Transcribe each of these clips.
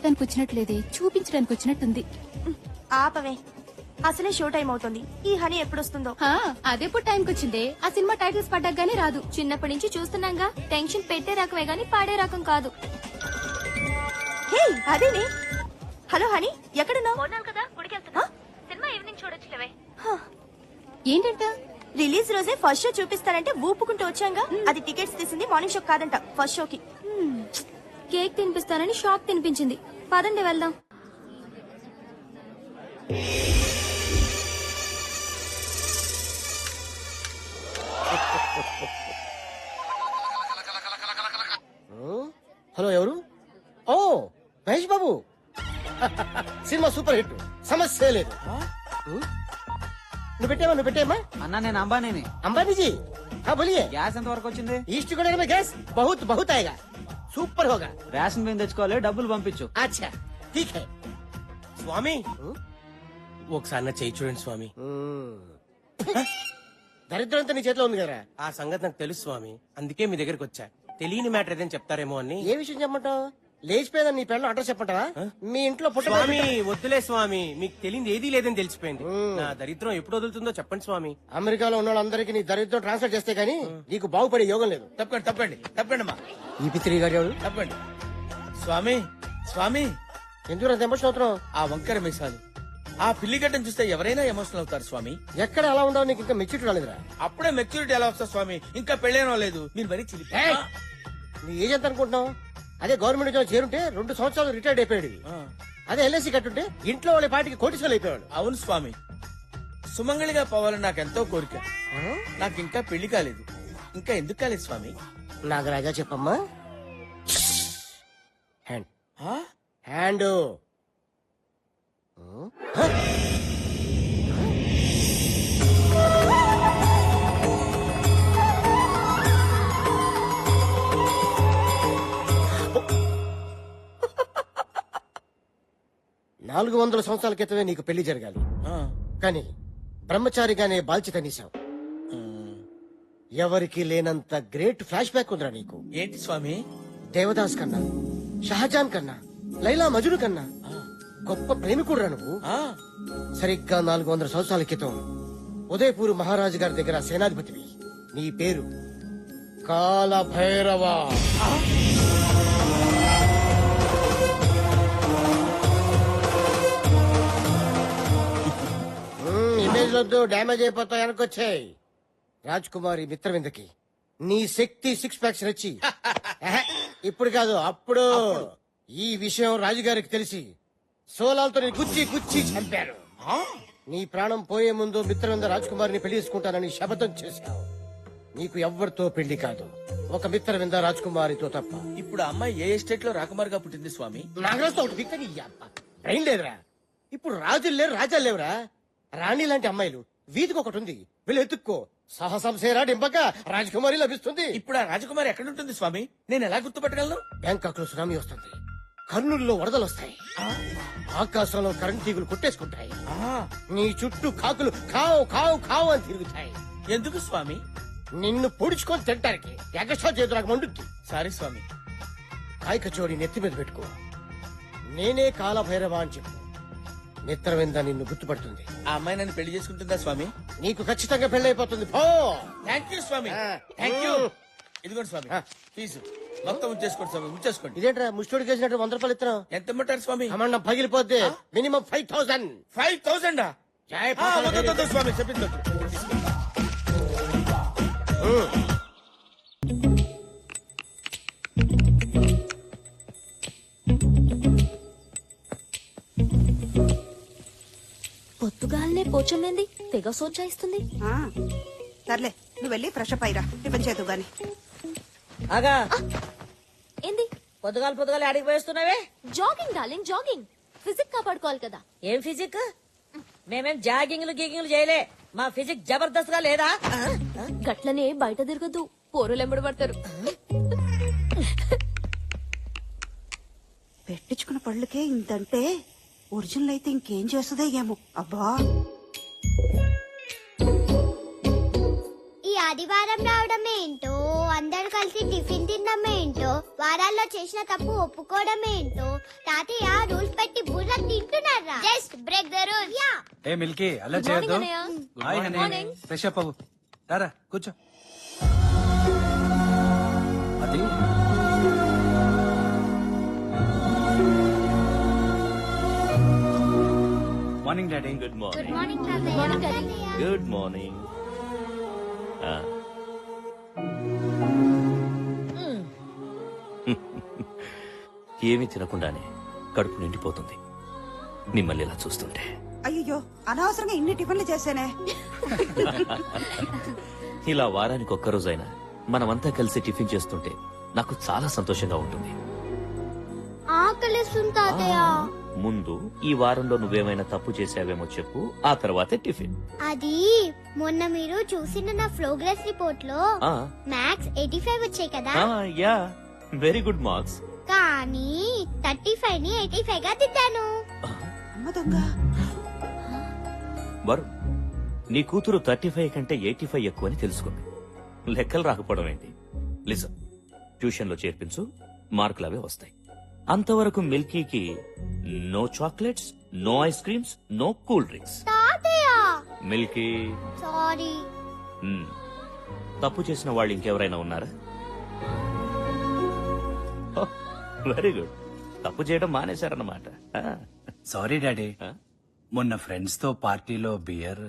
చూడటానికి వచ్చినట్లేదే, చూపించడానికి వచ్చినట్టుంది. ఆపవే, అసలే షో టైం అవుతుంది. ఈ హనీ ఎప్పుడొస్తుందో. అదెప్పుడు టైంకి వచ్చిందే? ఆ సినిమా టైటిల్స్ పడ్డాగానే రాదు. చిన్నప్పటి నుంచి చూస్తున్నాగా. టెన్షన్ పెట్టే రకమే గాని పాడే రకం కాదు. హే అదేనే. హలో హనీ, ఎక్కడున్నావు? సినిమా ఈవినింగ్ చూడొచ్చులేవే. ఏంటంట? రిలీజ్ రోజే ఫస్ట్ షో చూపిస్తారంటే ఊపుకుంటూ వచ్చాంగా. అది టికెట్స్ తీసింది మార్నింగ్ షో కాదంట, ఫస్ట్ షోకి. కేక్ తినిపిస్తానని షాక్ తినిపించింది. పదండి వెళ్దాం. హలో, ఎవరు? ఓ Mahesh Babu. Cinema super hit, సమస్య లేదు. నువ్వు పెట్టేమ్మా. అన్నా నేను అంబానీని. अंबानी जी, हाँ बोलिए. గ్యాస్ ఎంత వరకు వచ్చింది? ईस्ट कोरिया में गैस बहुत बहुत आएगा, సూపర్ होगा. రేషన్ బియ్యం తెచ్చుకోవాలి, డబ్బులు పంపించు. अच्छा ठीक है. స్వామి ఒకసారి నా చేయి చూడండి స్వామి. దరిద్రంతో నీ చేతిలో ఉంది కదా. ఆ సంగతి నాకు తెలుసు స్వామి, అందుకే మీ దగ్గరకు వచ్చా. తెలియని మ్యాటర్ ఏదైనా చెప్తారేమో అని. ఏ విషయం చెప్పమంటావు? లేచిపోయేదని నీ పెళ్ళం అడ్రస్ చెప్పంటావా? మీ ఇంట్లో స్వామి వద్దులే స్వామి, మీకు తెలియదు ఏదీ లేదని తెలిసిపోయింది. నా దరిద్రం ఎప్పుడు వదులుతుందో చెప్పండి స్వామి. అమెరికాలో ఉన్న వాళ్ళందరికీ నీ దరిద్రం ట్రాన్స్ఫర్ చేస్తే గానీ నీకు బాగుపడే యోగం లేదు. తప్పకండి తప్పకండి తప్పకండి అమ్మా, ఈ పిత్రి గారు ఎవరు? తప్పకండి. స్వామి స్వామి, ఎందుకు అంత ఎమోషన్ అవుతున్నావు? ఆ వంకర మీసాలు, ఆ పిల్లిగడ్డను చూస్తే ఎవరైనా ఎమోషనల్ అవుతారు స్వామి. ఎక్కడ అలా ఉండవు? నీకు ఇంకా మెచ్యూరిటీ రాలేదురా. అప్పుడే మెచ్యూరిటీ ఎలా వస్తా స్వామి? ఇంకా పెళ్ళేనో లేదు, మీరు మరీ చిలి. ఏయ్! నీ ఏజ్ ఎంత అనుకుంటున్నావు? అదే గవర్నమెంట్ ఉద్యోగం చేరుంటే 2 సంవత్సరాలు రిటైర్డ్ అయిపోయాడు. అదే ఎల్ఐసి కట్టుంటే ఇంట్లో వాళ్ళ పాటికి కోటీశ్వరులు అయిపోయాడు. అవును స్వామి, సుమంగళిగా పోవాలని నాకు ఎంతో కోరిక. నాకు ఇంకా పెళ్లి కాలేదు. ఇంకా ఎందుకు కాలేదు స్వామి? నాగరాజా చెప్పమ్మా. హ్యాండ్ ఆ? హ్యాండ్. 400 సంవత్సరాల క్రితమే నీకు పెళ్లి జరగాలి, ఆ. కానీ బ్రహ్మచారిగానే బాధ్యత నీసావు. ఎవరికి లేనంత గ్రేట్ ఫ్లాష్ బ్యాక్ ఉందిరా నీకు. ఏంటి స్వామి? దేవదాస్ కన్నా, షహజాన్ కన్నా, లైలా మజును కన్నా గొప్ప ప్రేమికుడురా నువ్వు. ఆ. సరిగ్గా 400 సంవత్సరాల క్రితం ఉదయపూర్ మహారాజు గారి దగ్గర సేనాధిపతివి. నీ పేరు కాలభైరవ. ఇమేజ్ వద్దు, డ్యామేజ్ అయిపోతావు. వెనకొచ్చాయి. రాజ్ కుమారి మిత్రవిందకి నీ శక్తి 6 ప్యాక్స్ నచ్చి ఇప్పుడు కాదు అప్పుడు ఈ విషయం రాజుగారికి తెలిసి సోలాలతో నీ గుచ్చి గుచ్చి చంపారు. నీ ప్రాణం పోయే ముందు మిత్రవింద రాజ్ కుమారిని పెళ్లి చేసుకుంటానని శపథం చేశావు. నీకు ఎవ్వరితో పెళ్లి కాదు, ఒక మిత్రవింద రాజ్ కుమారితో తప్ప. ఇప్పుడు అమ్మాయి ఏ ఎస్టేట్ లో రాకుమారిగా పుట్టింది స్వామి? నాగరాజుతో ఒకటి దిక్కు బ్రెయిన్ లేదురా. ఇప్పుడు రాజులు లేరు, రాజాలు లేవురా. రాణి లాంటి అమ్మాయిలు వీధికి ఒకటి ఉంది, వీళ్ళు ఎత్తుక్కో. సాహసం సేరా డింపక రాజకుమారి లభిస్తుంది. ఇప్పుడు ఆ రాజకుమారి ఎక్కడుంటుంది స్వామి? నేను ఎలా గుర్తుపట్టగలను? బ్యాంకాక్ లో సునామీ వస్తుంది, కర్నూలులో వరదలు వస్తాయి, ఆకాశంలో కరెంట్ తీగులు కొట్టేసుకుంటాయి, నీ చుట్టూ కాకులు కావు కావు కావు అని తిరుగుతాయి. ఎందుకు స్వామి? నిన్ను పొడుచుకొని తింటానికి. ఎగస్ట్రా చేతులకు నాకు మండుద్ది. సారీ స్వామి. కాయక చోడి నెత్తి మీద పెట్టుకో. నేనే కాలభైరవ అని చెప్పు. మిత్రవింద నిన్ను గుర్తుపడుతుంది. ఆ అమ్మాయి నన్ను పెళ్లి చేసుకుంటుందా స్వామి? నీకు ఖచ్చితంగా పెళ్ళైపోతుంది. పో. థ్యాంక్ యూ స్వామి, థ్యాంక్ యూ. ఇదిగోండి స్వామి ఫీజు మొత్తం ఉంచేసుకోండి స్వామి, ఉంచేసుకోండి. ఇదేంట్రా ముష్టోడికి వేసినట్టు 100 రూపాయలు ఇస్తున్నావు? ఎంత ఇమ్మంటారు స్వామి? అమ్మండం పగిలిపోద్ది. మినిమం 5000. 5000? స్వామి చెప్పింది. పొద్దుగాలనే పోచమ్మేంది తెగ సోచాయిస్తుంది. సర్లే, నువ్వు వెళ్ళి ఫ్రెష్ అప్ అయ్యిరా, టిఫిన్ చేతు గాని. ఆగా ఏంది పొద్దుగాల ఆడికి పోయిస్తున్నావే? Jogging darling, jogging. ఫిజిక్ కాపాడుకోవాలి కదా. ఏం ఫిజిక్? మేమేం జాగింగ్లు గీగింగ్లు చేయలే. మా ఫిజిక్ జబర్దస్త్ గా లేదా? గట్లనే బయట తిరగద్దు, పోరులు ఎంబడి పడతారు. పెట్టించుకున్న పళ్ళకే ఇంతంటే ఒరిజినల్ అయితే ఇంకేం చేస్తుందో ఏమో. అబ్బా, ఈ ఆదివారం రావడం ఏంటో, అందరు కలిసి టిఫిన్ తినడం ఏంటో, వారాల్లో చేసిన తప్పు ఒప్పుకోవడం ఏంటో. తాతయ్య just break the rule yeah A Milky అలా Good morning, చేయొద్దు అన్నయ్య. Hi Good morning. Honey fresh up అవ్వు రారా కూర్చో అది morning daddy good good morning morning తాతయ్య గుడ్ మార్నింగ్ ఏమీ తినకుండానే కడుపు నిండిపోతుంది మిమ్మల్ని ఇలా చూస్తుంటే. అయ్యో అనవసరంగా ఇన్ని టిఫిన్లు చేశానే. ఇలా వారానికి ఒక్కరోజైనా మనమంతా కలిసి టిఫిన్ చేస్తుంటే నాకు చాలా సంతోషంగా ఉంటుంది. ఆకలిస్తుంది తాతయ్య. ముందు ఈ వారంలో నువ్వేమైనా తప్పు చేసావేమో చెప్పు, ఆ తర్వాతే టిఫిన్. అది మొన్న మీరు చూసిన నా ప్రోగ్రెస్ రిపోర్ట్ లో ఆ, మ్యాథ్స్ 85 వచ్చాయి కదా, ఆ, యా వెరీ గుడ్ మార్క్స్. కానీ 35 ని 85 గా దిద్దాను. అమ్మ దొంగ. వరు నీ కూతురు 35 కంటే 85 ఎక్కువని తెలుసుకుంది. లెక్కలు రాకపోవడం ఏంటి? లిసన్, ట్యూషన్ లో చేర్పించు, మార్కులు అవే వస్తాయి. అంతవరకు మిల్కీకి no chocolates, no ice creams, no cool drinks. తాతయ్య మిల్కీ, సారీ. తప్పు చేసిన వాళ్ళు ఇంకెవరైనా ఉన్నారా? వెరీ గుడ్, తప్పు చేయడం మానేశారన్నమాట. సారీ డాడీ ఆ? మొన్న ఫ్రెండ్స్ తో పార్టీలో బియర్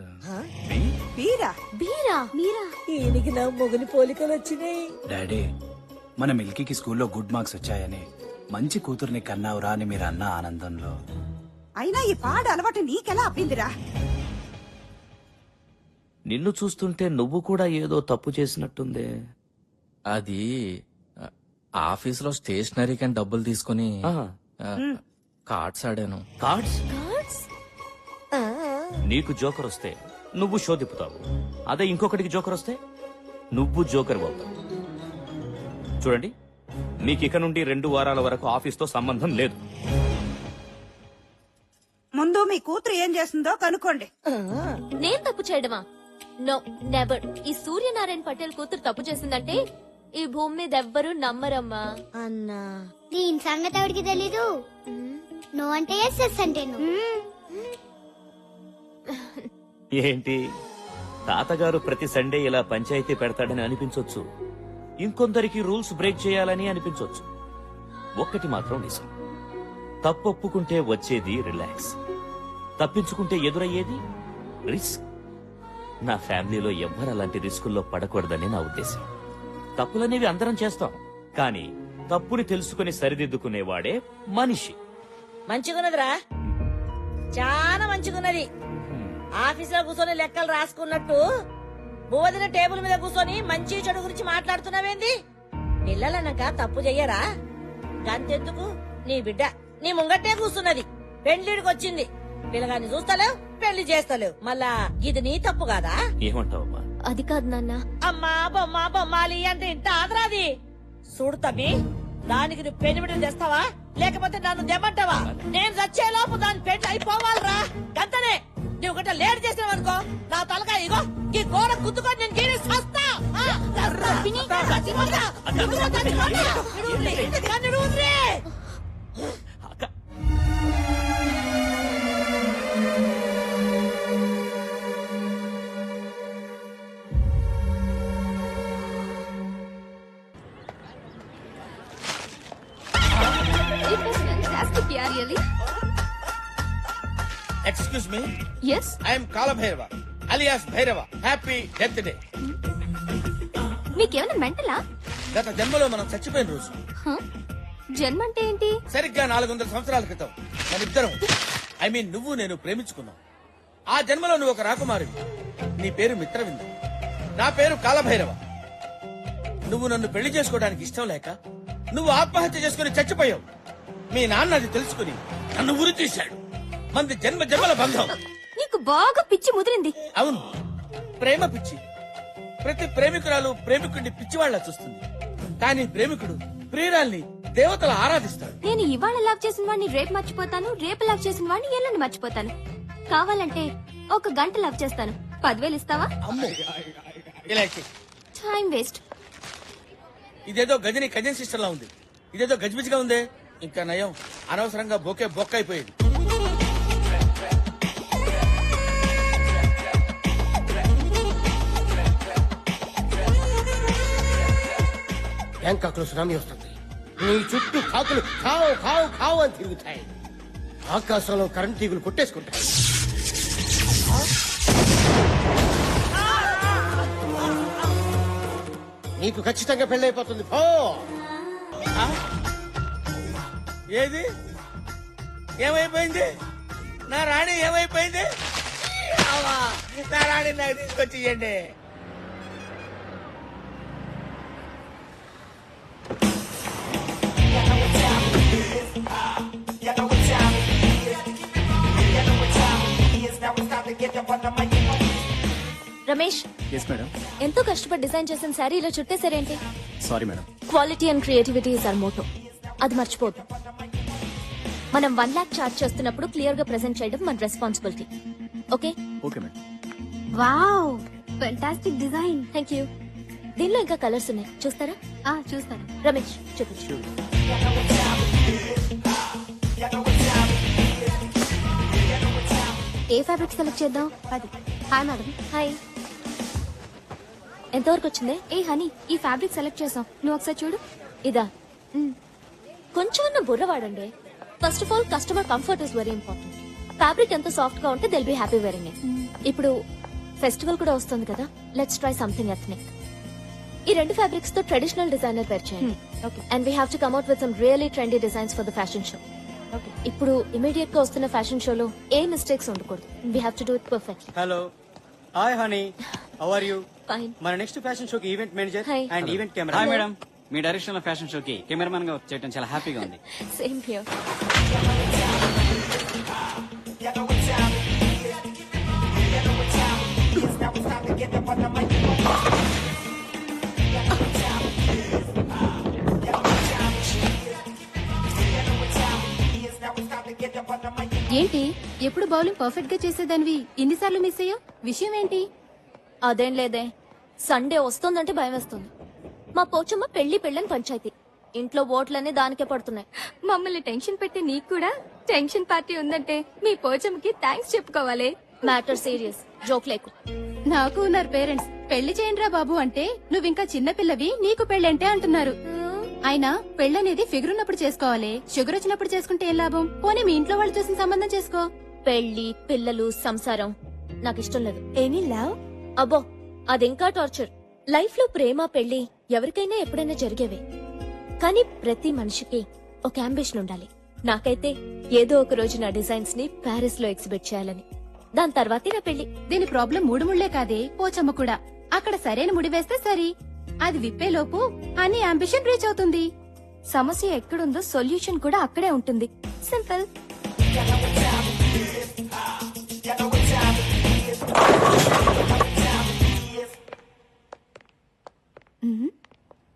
బీరా బీరా మీరా ఈయనకి నా మొగుని పోలికలు వచ్చినాయి. డాడీ మన మిల్కీకి స్కూల్లో గుడ్ మార్క్స్ వచ్చాయని మంచి కూతుర్ని కన్నావురా అని మీరు అన్న ఆనందంలో అయినా ఈ పాడు అలవాటు నీకెలా అబ్బిందిరా? నిన్ను చూస్తుంటే నువ్వు కూడా ఏదో తప్పు చేసినట్టుందే. అది ఆఫీస్ లో స్టేషనరీ కని డబ్బులు తీసుకుని కార్డ్స్ ఆడాను. కార్డ్స్? కార్డ్స్ నీకు జోకర్ వస్తే నువ్వు షో తిప్పుతావు, అదే ఇంకొకటికి జోకర్ వస్తే నువ్వు జోకర్ అవుతావు. చూడండి, మీకు ఇక నుండి 2 వారాల వరకు ఆఫీస్ తో సంబంధం లేదు. ముందు మీ కూతురు ఏం చేస్తుందో కనుక్కోండి. నేను తప్పు చేయడమా? No never. ఈ సూర్యనారాయణ పటేల్ కూతురు తప్పు చేసిందంటే ఈ భూమి మీద ఎవ్వరూ నమ్మరమ్మా అన్నా. దీని సంగతి ఎవరికి తెలీదు. నో అంటే ఎస్, ఎస్ అంటే నో. ఏంటి, తాతగారు ప్రతి సండే ఇలా పంచాయతీ పెడతాడని అనిపించొచ్చు, ఇంకొందరికి రూల్స్ బ్రేక్ చేయాలని అనిపించొచ్చు. ఒక్కటి మాత్రం నిజం, తప్పొప్పుకుంటే వచ్చేది రిలాక్స్, తప్పించుకుంటే ఎదురయ్యేది రిస్క్. నా ఫ్యామిలీలో ఎవ్వరు అలాంటి రిస్కుల్లో పడకూడదని నా ఉద్దేశం. తప్పులనేవి అందరం చేస్తాం, కానీ తప్పుని తెలుసుకుని సరిదిద్దుకునేవాడే మనిషి. మంచిగున్నదిరా, చాలా మంచిగున్నది. ఆఫీసులో కూర్చొని లెక్కలు రాసుకున్నట్టు బోధిన టేబుల్ మీద కూర్చొని మంచి చెడు గురించి మాట్లాడుతున్నావేంది? పిల్లలన్నాక తప్పు చెయ్యరా? గంతెందుకు, నీ బిడ్డ నీ ముంగట్టే కూర్చున్నది, పెళ్లిడికి వచ్చింది. పిల్లగాన్ని చూస్తలేవు, పెళ్లి చేస్తలేవు, మళ్ళా ఇది నీ తప్పు కాదా? ఏమంటావమ్మా? అది కాదు నాన్న. అమ్మా బొమ్మ బొమ్మాలి అంటే ఇంత ఆదరాది. చూడు తమ్మి, దానికి నువ్వు పెనిమిడిని తెస్తావా లేకపోతే నన్ను తెమ్మంటావా? నేను చచ్చేలోపు దాని పెళ్లి అయిపోవాలరా, గంతనే. నువ్వు గట్ట లేట్ చేసినావనుకో నా తలకాయ ఇగో ఈ గోడ గుద్దుకొని నేను గీరి సస్తా. Excuse me, yes, I'm Kalabhairava alias Bhairava. Happy death day. మీకేమైనా మెంటలా? గత జన్మలో మనం చచ్చిపోయిన రోజు, జన్మ అంటే ఏంటి? సరిగ్గా 400 సంవత్సరాల క్రితం మనిద్దరం, ఐ మీన్ నువ్వు నేను ప్రేమించుకున్నాం. ఆ జన్మలో నువ్వు ఒక రాకుమారివి, నీ పేరు మిత్రవింద, నా పేరు కాలభైరవ. నువ్వు నన్ను పెళ్లి చేసుకోవడానికి ఇష్టం లేక నువ్వు ఆత్మహత్య చేసుకుని చచ్చిపోయావు. మీ నాన్న అది తెలుసుకుని నన్ను ఉరి తీశాడు. మంది జన్మ జన్మల బంధం. నీకు బాగా పిచ్చి ముదిరింది. అవును, ప్రేమ పిచ్చి. ప్రతి ప్రేమికురాలు ప్రేమికుడిని పిచ్చివాళ్లా చూస్తుంది, కానీ ప్రేమికుడు ప్రియురాల్ని దేవతలు ఆరాధిస్తాడు. నేను ఇవాళ లవ్ చేసిన వాడిని రేపు మర్చిపోతాను, రేపు లవ్ చేసిన వాడిని ఎల్లుండి మర్చిపోతాను. కావాలంటే 1 గంట లవ్ చేస్తాను. 10,000 ఇస్తావా? అమ్మో, ఇలా ఇచ్చేయ్. Time waste. ఇదేదో గజని కజన్ సిస్టర్ లా ఉంది, ఇదేదో గజిబిజిగా ఉంది. ఇంకా నయం, అనవసరంగా బొక్క అయిపోయేది. బ్యాంకాక్ లో సునామీ వస్తుంది. నీ చుట్టూ కాకులు కావు కావు కావు అని తిరుగుతాయి. ఆకాశంలో కరెంట్ తీగులు కొట్టేసుకుంటాయి. నీకు ఖచ్చితంగా పెళ్ళైపోతుంది. పో. ఏది ఏమైపోయింది? నా రాణి ఏమైపోయింది? అవ్వా, నా రాణి నాకు తీసుకొచ్చి ఇయ్యండి. Ramesh, yes madam. ఎంతో కష్టపడి డిజైన్ చేసిన శారీ ఇలా చుట్టేసారేంటి? Sorry madam. Quality and creativity is our motto. అది మర్చిపోద్దు. మనం 1 lakh చార్జ్ చేస్తున్నప్పుడు క్లియర్ గా ప్రెజెంట్ చేయడం మన responsibility. Okay? Okay madam. Wow, fantastic design. Thank you. దీనిలో ఇంకా కలర్స్ ఉన్నాయి, చూస్తారా? చూస్తాను. రమేష్ చూపించు. ఏ ఫ్యాబ్రిక్ సెలెక్ట్ చేద్దాం? 10. Hi madam. హాయ్. ఎంతవరకు వచ్చింది? ఏ హనీ, ఈ ఫ్యాబ్రిక్ సెలెక్ట్ చేసాం, నువ్వు ఒకసారి చూడు. ఇదా? కొంచెం బుర్ర వాడండి. First of all customer comfort is very important. Fabric ఎంత సాఫ్ట్ గా ఉంటే they'll be happy wearing it. ఇప్పుడు ఫెస్టివల్ కూడా వస్తుంది కదా, లెట్స్ ట్రై సంథింగ్ ఎథ్నిక్. ఈ 2 ఫ్యాబ్రిక్స్ తో ట్రెడిషనల్ డిజైనర్ పేర్ చేయండి. And we have to come out with some really trendy designs for the fashion show. ఇప్పుడు ఇమీడియట్ గా వస్తున్న ఫ్యాషన్ షోలో ఏ మిస్టేక్స్ ఉండకూడదు. We have to do it perfectly. Hello, hi honey, how are you? Fine. మన next fashion షోకి event manager Hi. And event camera. Hi madam, మీ direction లో ఫ్యాషన్ షోకి కెమెరామన్ గా చేయడం చాలా హ్యాపీగా ఉంది. Same here. ఏంటి, ఎప్పుడు బౌలింగ్ పర్ఫెక్ట్ గా చేసేదానివి ఇన్నిసార్లు మిస్ అయ్యో, విషయం ఏంటి? అదేం లేదే, సండే వస్తుందంటే భయం వేస్తుంది. మా పోచమ్మ పెళ్లని పంచాయతీ. ఇంట్లో ఓట్లన్నీ దానికే పడుతున్నాయి. మమ్మల్ని టెన్షన్ పెట్టి నీకు కూడా టెన్షన్ పార్టీ ఉందంటే మీ పోచమ్మకి థ్యాంక్స్ చెప్పుకోవాలి. మ్యాటర్ సీరియస్, జోక్ లేకు. నాకు ఉన్నారు పేరెంట్స్, పెళ్లి చేయండిరా బాబు అంటే నువ్వింకా చిన్నపిల్లవి, నీకు పెళ్ళంటే అంటున్నారు. అయినా పెళ్ళనేది ఫిగర్ ఉన్నప్పుడు చేసుకోవాలి, షుగర్ వచ్చినప్పుడు చేసుకుంటే ఏం లాభం? పోనీ మీ ఇంట్లో వాళ్ళు చూసిన సంబంధం చేసుకో. పెళ్లి, పిల్లలు, సంసారం నాకు ఇష్టం లేదు. Any love? అబ్బో, అదింకా టార్చర్. లైఫ్ లో ప్రేమ, పెళ్లి ఎవరికైనా ఎప్పుడైనా జరిగేవే. కానీ ప్రతి మనిషికి ఒక అంబిషన్ ఉండాలి. నాకైతే ఏదో ఒక రోజు నా డిజైన్స్ ని ప్యారిస్ లో ఎగ్జిబిట్ చేయాలని. దాని తర్వాతే నా పెళ్లి. దీని ప్రాబ్లం 3 ముళ్లే కాదే, పోచమ్మ కూడా. అక్కడ సరైన ముడి వేస్తే సరి, అది విప్పేలోపు అన్ని అంబిషన్ రీచ్ అవుతుంది. సమస్య ఎక్కడుందో సొల్యూషన్ కూడా అక్కడే ఉంటుంది. Simple.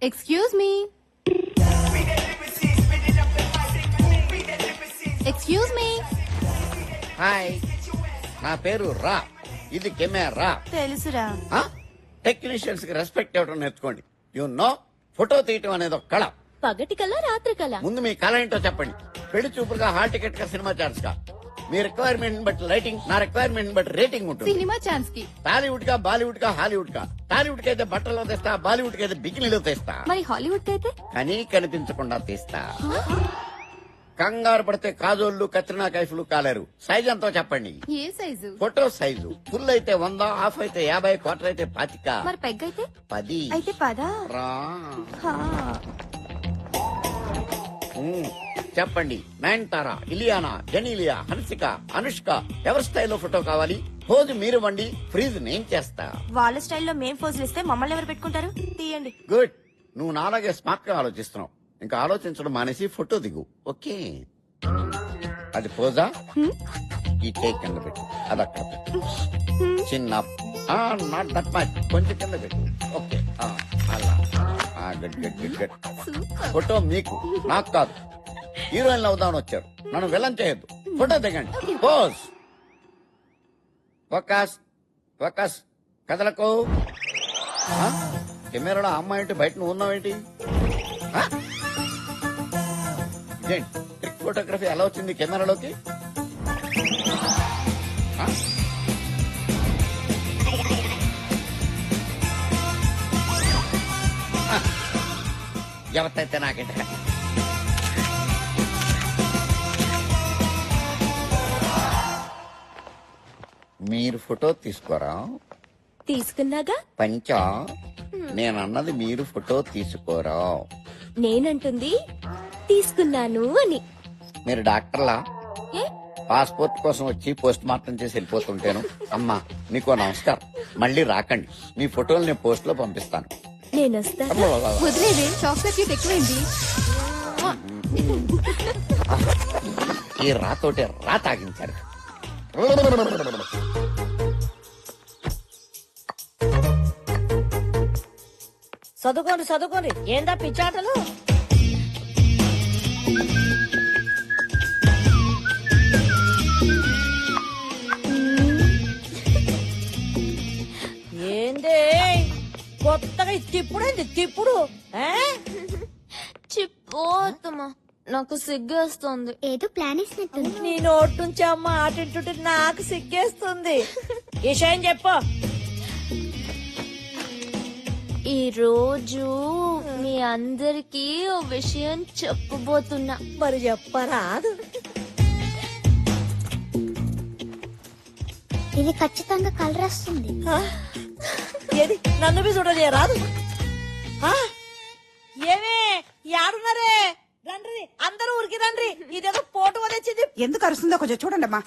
Excuse me. Excuse me. Hi, నా పేరు రా. ఇది కెమెరా. తెలుసురా. టెక్నీషియన్స్ కి రెస్పెక్ట్ ఇవ్వడం నేర్చుకోండి. యు నో, ఫోటో తీయటం అనేది ఒక కళ. పగటి కళ, రాత్రి కళ. ముందు మీ కళ ఏంటో చెప్పండి. పెళ్లి చూపులుగా, హాల్ టికెట్ గా, సినిమా ఛాన్స్ గా. మీ రిక్వైర్మెంట్ బట్టి లైటింగ్, నా రిక్వైర్మెంట్ బట్టి రేటింగ్ ఉంటుంది. సినిమా ఛాన్స్ కి టాలీవుడ్ గా, బాలీవుడ్ గా, హాలీవుడ్ గా. టాలీవుడ్ కి అయితే బట్టల్లో తెస్తా, బాలీవుడ్ కి అయితే బికినీలో తెస్తా. మరి హాలీవుడ్ అయితే కానీ కనిపించకుండా తీస్తా. కంగారు పడితే కాజోళ్లు, కత్రినా కైఫ్లు కాలేరు. సైజ్ ఎంతో చెప్పండి. ఏ సైజు? ఫోటో సైజు ఫుల్ అయితే 100, హాఫ్ అయితే 50, క్వార్టర్ అయితే 25. మరి పెగ్ అయితే 10. అయితే పదా. రా. చెప్పండి. నయనతార, ఇలియానా, జెనీలియా, హన్సిక, అనుష్క ఎవరి స్టైల్లో ఫోటో కావాలి? పోజు మీరు వండి, ఫ్రీజ్ నేను చేస్తా. వాళ్ళ స్టైల్లో మేం ఫోజులు ఇస్తే మమ్మల్ని ఎవరు పెట్టుకుంటారు? తీయండి. గుడ్. నువ్వు నాలాగే స్మార్ట్ గా ఆలోచిస్తున్నావు. ఇంకా ఆలోచించడం మానేసి ఫోటో దిగు. ఓకే, అది పోజా. ఈ టేక్ కింద పెట్టు, అది అక్కడ పెట్టు. చిన్న నాట్ దట్ మచ్, కొంచెం కింద పెట్టు. ఓకే, అలా. Good good good good. Photo మీకు, నాకు కాదు. హీరోయిన్ అవుదామని వచ్చారు, నన్ను విలన్ చేయొద్దు. ఫోటో దిగండి. పోజ్. Focus focus. కదలకు. కెమెరాలో అమ్మాయి ఏంటి, బయట నువ్వు ఉన్నావేంటి? ట్రిక్ ఫోటోగ్రఫీ ఎలా వచ్చింది కెమెరాలోకి? ఎవరితైతే నాకేంట. మీరు ఫోటో తీసుకోరా? తీసుకున్నాగా. పంచా నేనన్నది మీరు ఫోటో తీసుకోరా. నేనంటుంది తీసుకున్నాను అని. మీరు డాక్టర్లా? ఏ? పాస్పోర్ట్ కోసం వచ్చి పోస్ట్ మార్టం చేసి వెళ్ళిపోతుంటాను. అమ్మా నీకో నమస్కారం, మళ్ళీ రాకండి. మీ ఫోటోలు నేను పోస్ట్ లో పంపిస్తాను. నేనొస్తా. వదిలేదే చాక్లెట్ ఎక్కువైంది. ఈ రాతోటే రా తాగించారు. చదువుకోండి ఏందా పిచ్చాటలు. ఏందే కొత్తగా తిప్పుడేంది తిప్పుడు? చిపోతమ్మా, నాకు సిగ్గేస్తుంది. ఏదో ప్లాన్ వేసినట్టుంది. నీ నోటి నుంచి అమ్మ ఆటింటుంటే నాకు సిగ్గేస్తుంది. విషయం చెప్పు. ఈ రోజు మీ అందరికి ఓ విషయం చెప్పబోతున్నా. మరి చెప్పరాదు. ఇది ఖచ్చితంగా కలర్ వస్తుంది. ఏది నన్ను బి చూడలేరాదు. ఏమే యాడున్నారే? రండి అందరూ ఊరికి రండి. ఇదేదో పోటు వదిలింది. ఎందుకు అరుస్తుందో కొంచెం చూడండి అమ్మా.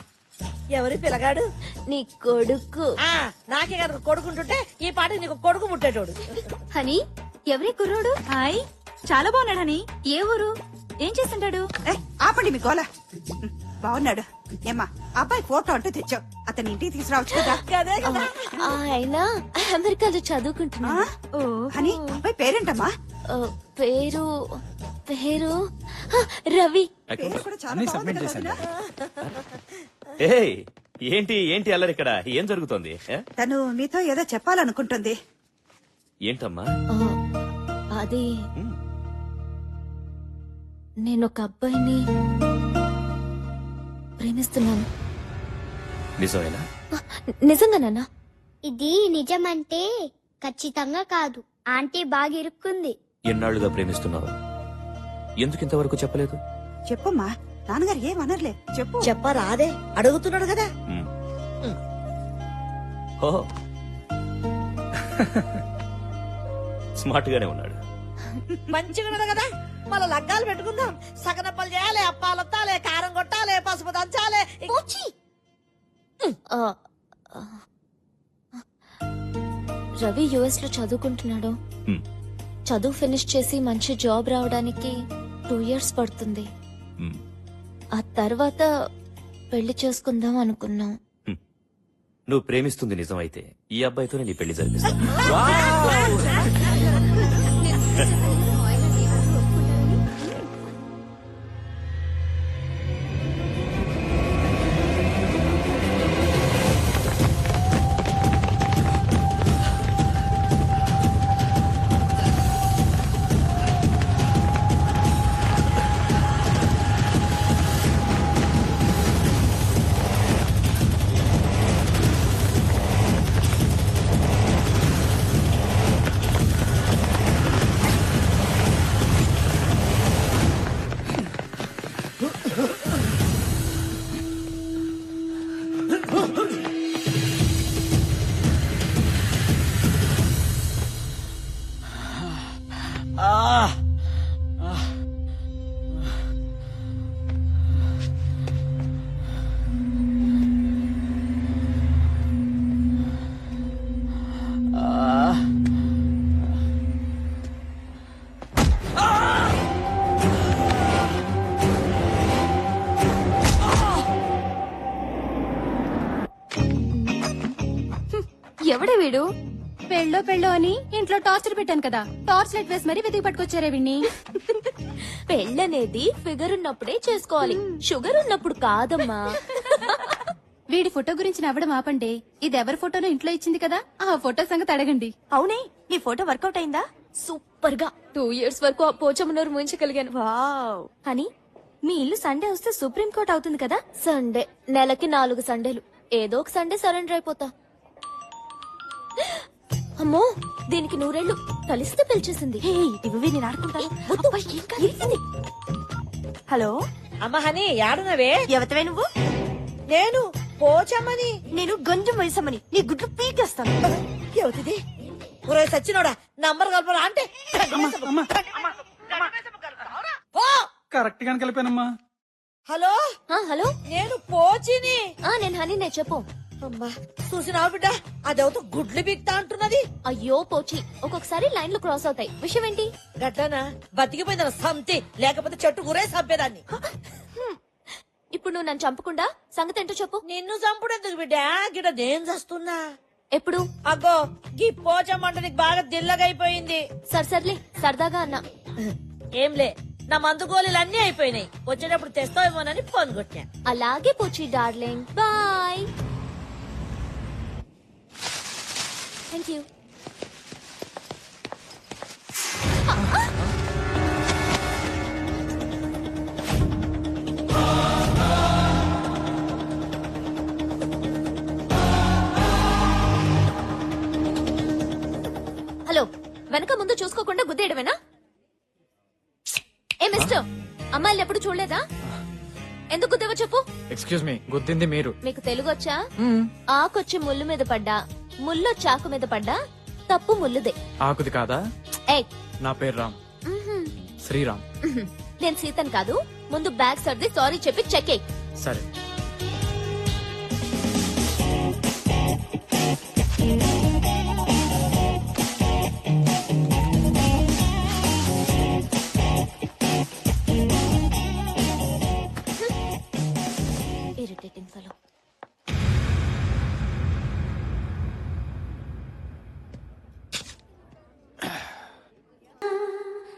ఎవరి పిల్లగాడు? నీ కొడుకు. నాకే కనుక కొడుకుంటుంటే ఈ పాట నీకు కొడుకు ముట్టేటోడు. హనీ ఎవరి కుర్రోడు? హాయ్ చాలా బాగున్నాడు. హనీ ఏ ఊరు? ఏం చేస్తుంటాడు? ఆపండి మీ గోల. బాగున్నాడు. ఏమ్మా అబ్బాయి ఫోటో అంటూ తెచ్చావు, అతని ఇంటికి తీసుకురావచ్చు కదా. అదే కదా. ఆయన అమెరికాలో చదువుకుంటున్నా. అని అబ్బాయి పేరేంటమ్మా? పేరు పేరు రవి. పేరు కూడా చాలా అన్ని బాగుంది సబ్మిట్ కదా చేశాను. వదినా? ఏయ్, ఏంటి అల్లరి ఇక్కడ? ఏం జరుగుతోంది? తను నీతో ఏదో చెప్పాలనుకుంటుంది. ఏంటమ్మా? అది నేను ఒక అబ్బాయిని ప్రేమిస్తున్నాను. నిజమేనా? నిజంగానా? ఇది నిజమంటే ఖచ్చితంగా కాదు. ఆంటీ బాగా ఇరుక్కుంది. ఎన్నాళ్లుగా ప్రేమిస్తున్నావు? ఎందుకు ఇంతవరకు చెప్పలేదు? చెప్పమ్మా, నాన్నగారు ఏమనర్లే, చెప్పు. చెప్పరాదే, అడుగుతున్నాడు కదా. ఓహో, స్మార్ట్ గానే ఉన్నాడు. మంచిగా ఉన్నది కదా. మళ్ళా లగ్గాలు పెట్టుకుందాం. సగనప్పలు చేయాలి, అప్పాలొత్తాలి, కారం కొట్టాలి, పసుపు దంచాలి. రవి యుఎస్ లో చదువుకుంటున్నాడు. హ్మ్. చదువు ఫినిష్ చేసి మంచి జాబ్ రావడానికి 2 years పడుతుంది. హ్మ్. ఆ తర్వాత పెళ్లి చేసుకుందాం అనుకున్నాం. నువ్వు ప్రేమిస్తుంది నిజమైతే ఈ అబ్బాయితోనే నీ పెళ్లి జరిపిస్తా. ఎవడే వీడు? పెళ్ళో అని ఇంట్లో టార్చర్ పెట్టాను కదా, టార్చ్ లైట్ వేసి మరీ వెతికి పట్టుకొచ్చారే వీడిని. పెళ్ళనేది ఫిగర్ ఉన్నప్పుడే చేసుకోవాలి, షుగర్ ఉన్నప్పుడు కాదమ్మా. వీడి ఫోటో గురించి నవ్వడం ఆపండి. ఇది ఎవరి ఫోటోనో ఇంట్లో ఇచ్చింది కదా, ఆ ఫోటో సంగతి అడగండి. అవునే, నీ ఫోటో వర్కౌట్ అయిందా? సూపర్ గా 2 years వరకు ఆ పోచమ్మనూరు ముంచగలిగాను. వావ్. అని మీ ఇల్లు సండే వస్తే సుప్రీం కోర్ట్ అవుతుంది కదా. సండే నెలకి 4 సండేలు. ఏదో ఒక సండే సరెండర్ అయిపోతా. అమ్మో దీనికి నూరేళ్లు కలిస్తే పిలిచేసింది. ఇవి నేను ఆడుకుంటా. హలో అమ్మ హని యాడునవే? ఎవతవే నువ్వు? నేను పోచమ్మని. నేను గంజం వయసమ్మని. నీ గుడ్లు పీకేస్తాను. ఎవతిది? ఒరే సచ్చినోడా, నంబర్ కలపరా అంటే పో. కరెక్ట్ గానే కలిపానమ్మా. హలో హలో నేను పోచిని. నేను హనీనే చెప్పు. అమ్మా చూసినావు బిడ్డ, అదేవతో గుడ్లు బిక్తా అంటున్నది. అయ్యో పోచి, ఒక్కొక్కసారి లైన్లు క్రాస్ అవుతాయి. విషయం ఏంటి? గట్లనా? బతికిపోయిందన్న సంతి, లేకపోతే చెట్టు గురే చంపేదాన్ని. ఇప్పుడు నువ్వు నన్ను చంపకుండా సంగతి ఏంటో చెప్పు. నిన్ను చంపుడెందుకు బిడ్డ, గిడ నేను చస్తున్నా. ఎప్పుడు? అగ్గో గీ పోచమ్మంట నీకు బాగా దిల్లగైపోయింది. సర్లే సరదాగా అన్నా. ఏంలే, నా మందు గోళీలు అన్ని అయిపోయినాయి. వచ్చేటప్పుడు తెస్తావేమోనని ఫోన్ కొట్టా. అలాగే పోచి darling, bye. Thank you. Hello, వెనక ముందు చూసుకోకుండా గుద్దేయడమేనా? ఏ మిస్టర్, అమ్మాయిలు ఎప్పుడు చూడలేదా? ఎందుకు గుద్దేవో చెప్పు. ఎక్స్క్యూజ్ మీ, గుద్దింది మీరు. మీకు తెలుగు వచ్చా? ఆకొచ్చి ముళ్ళు మీద పడ్డా, ముల్లో చాకు మీద పడ్డా తప్పు ముల్లుదే. ఆకుది కాదా? ఏయ్, నా పేరు రామ్, శ్రీరామ్. నేను సీతన్ కాదు. ముందు బ్యాగ్ సర్ది సారీ చెప్పి చెక్ ఎయ్. సరే. Irritating fellow.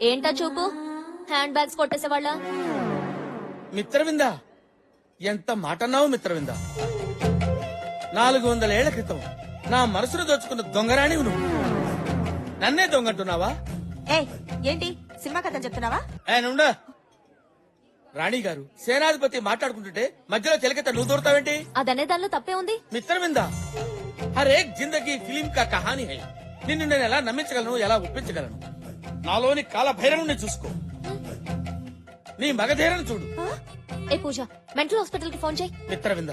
ఏంటా చూపు? Hand bags కొట్టేసేవాళ్ళ? మిత్రవింద, ఎంత మాటన్నావు మిత్రవింద. 400 ఏళ్ల క్రితం నా మనసును దోచుకున్న దొంగరాణి నువ్వు నన్నే దొంగంటున్నావా? ఏంటి సినిమా కథ చెప్తున్నావా? నుండా రాణి గారు, సేనాధిపతి మాట్లాడుకుంటుంటే మధ్యలో చెలకెత్త నువ్వు దూరతావేంటి? అదనే దానిలో తప్పే ఉంది. మిత్రవింద, హర్ ఏక్ జిందగీ ఫిలిం కా కహానీ హై. నిన్ను నేను ఎలా నమ్మించగలను, ఎలా ఒప్పించగలను? నాలోని కాలభైరవుని చూసుకో, నీ మగధీరను చూడు. ఏ పూజ, మెంటల్ హాస్పిటల్ కి ఫోన్ చేయి. మిత్రవింద,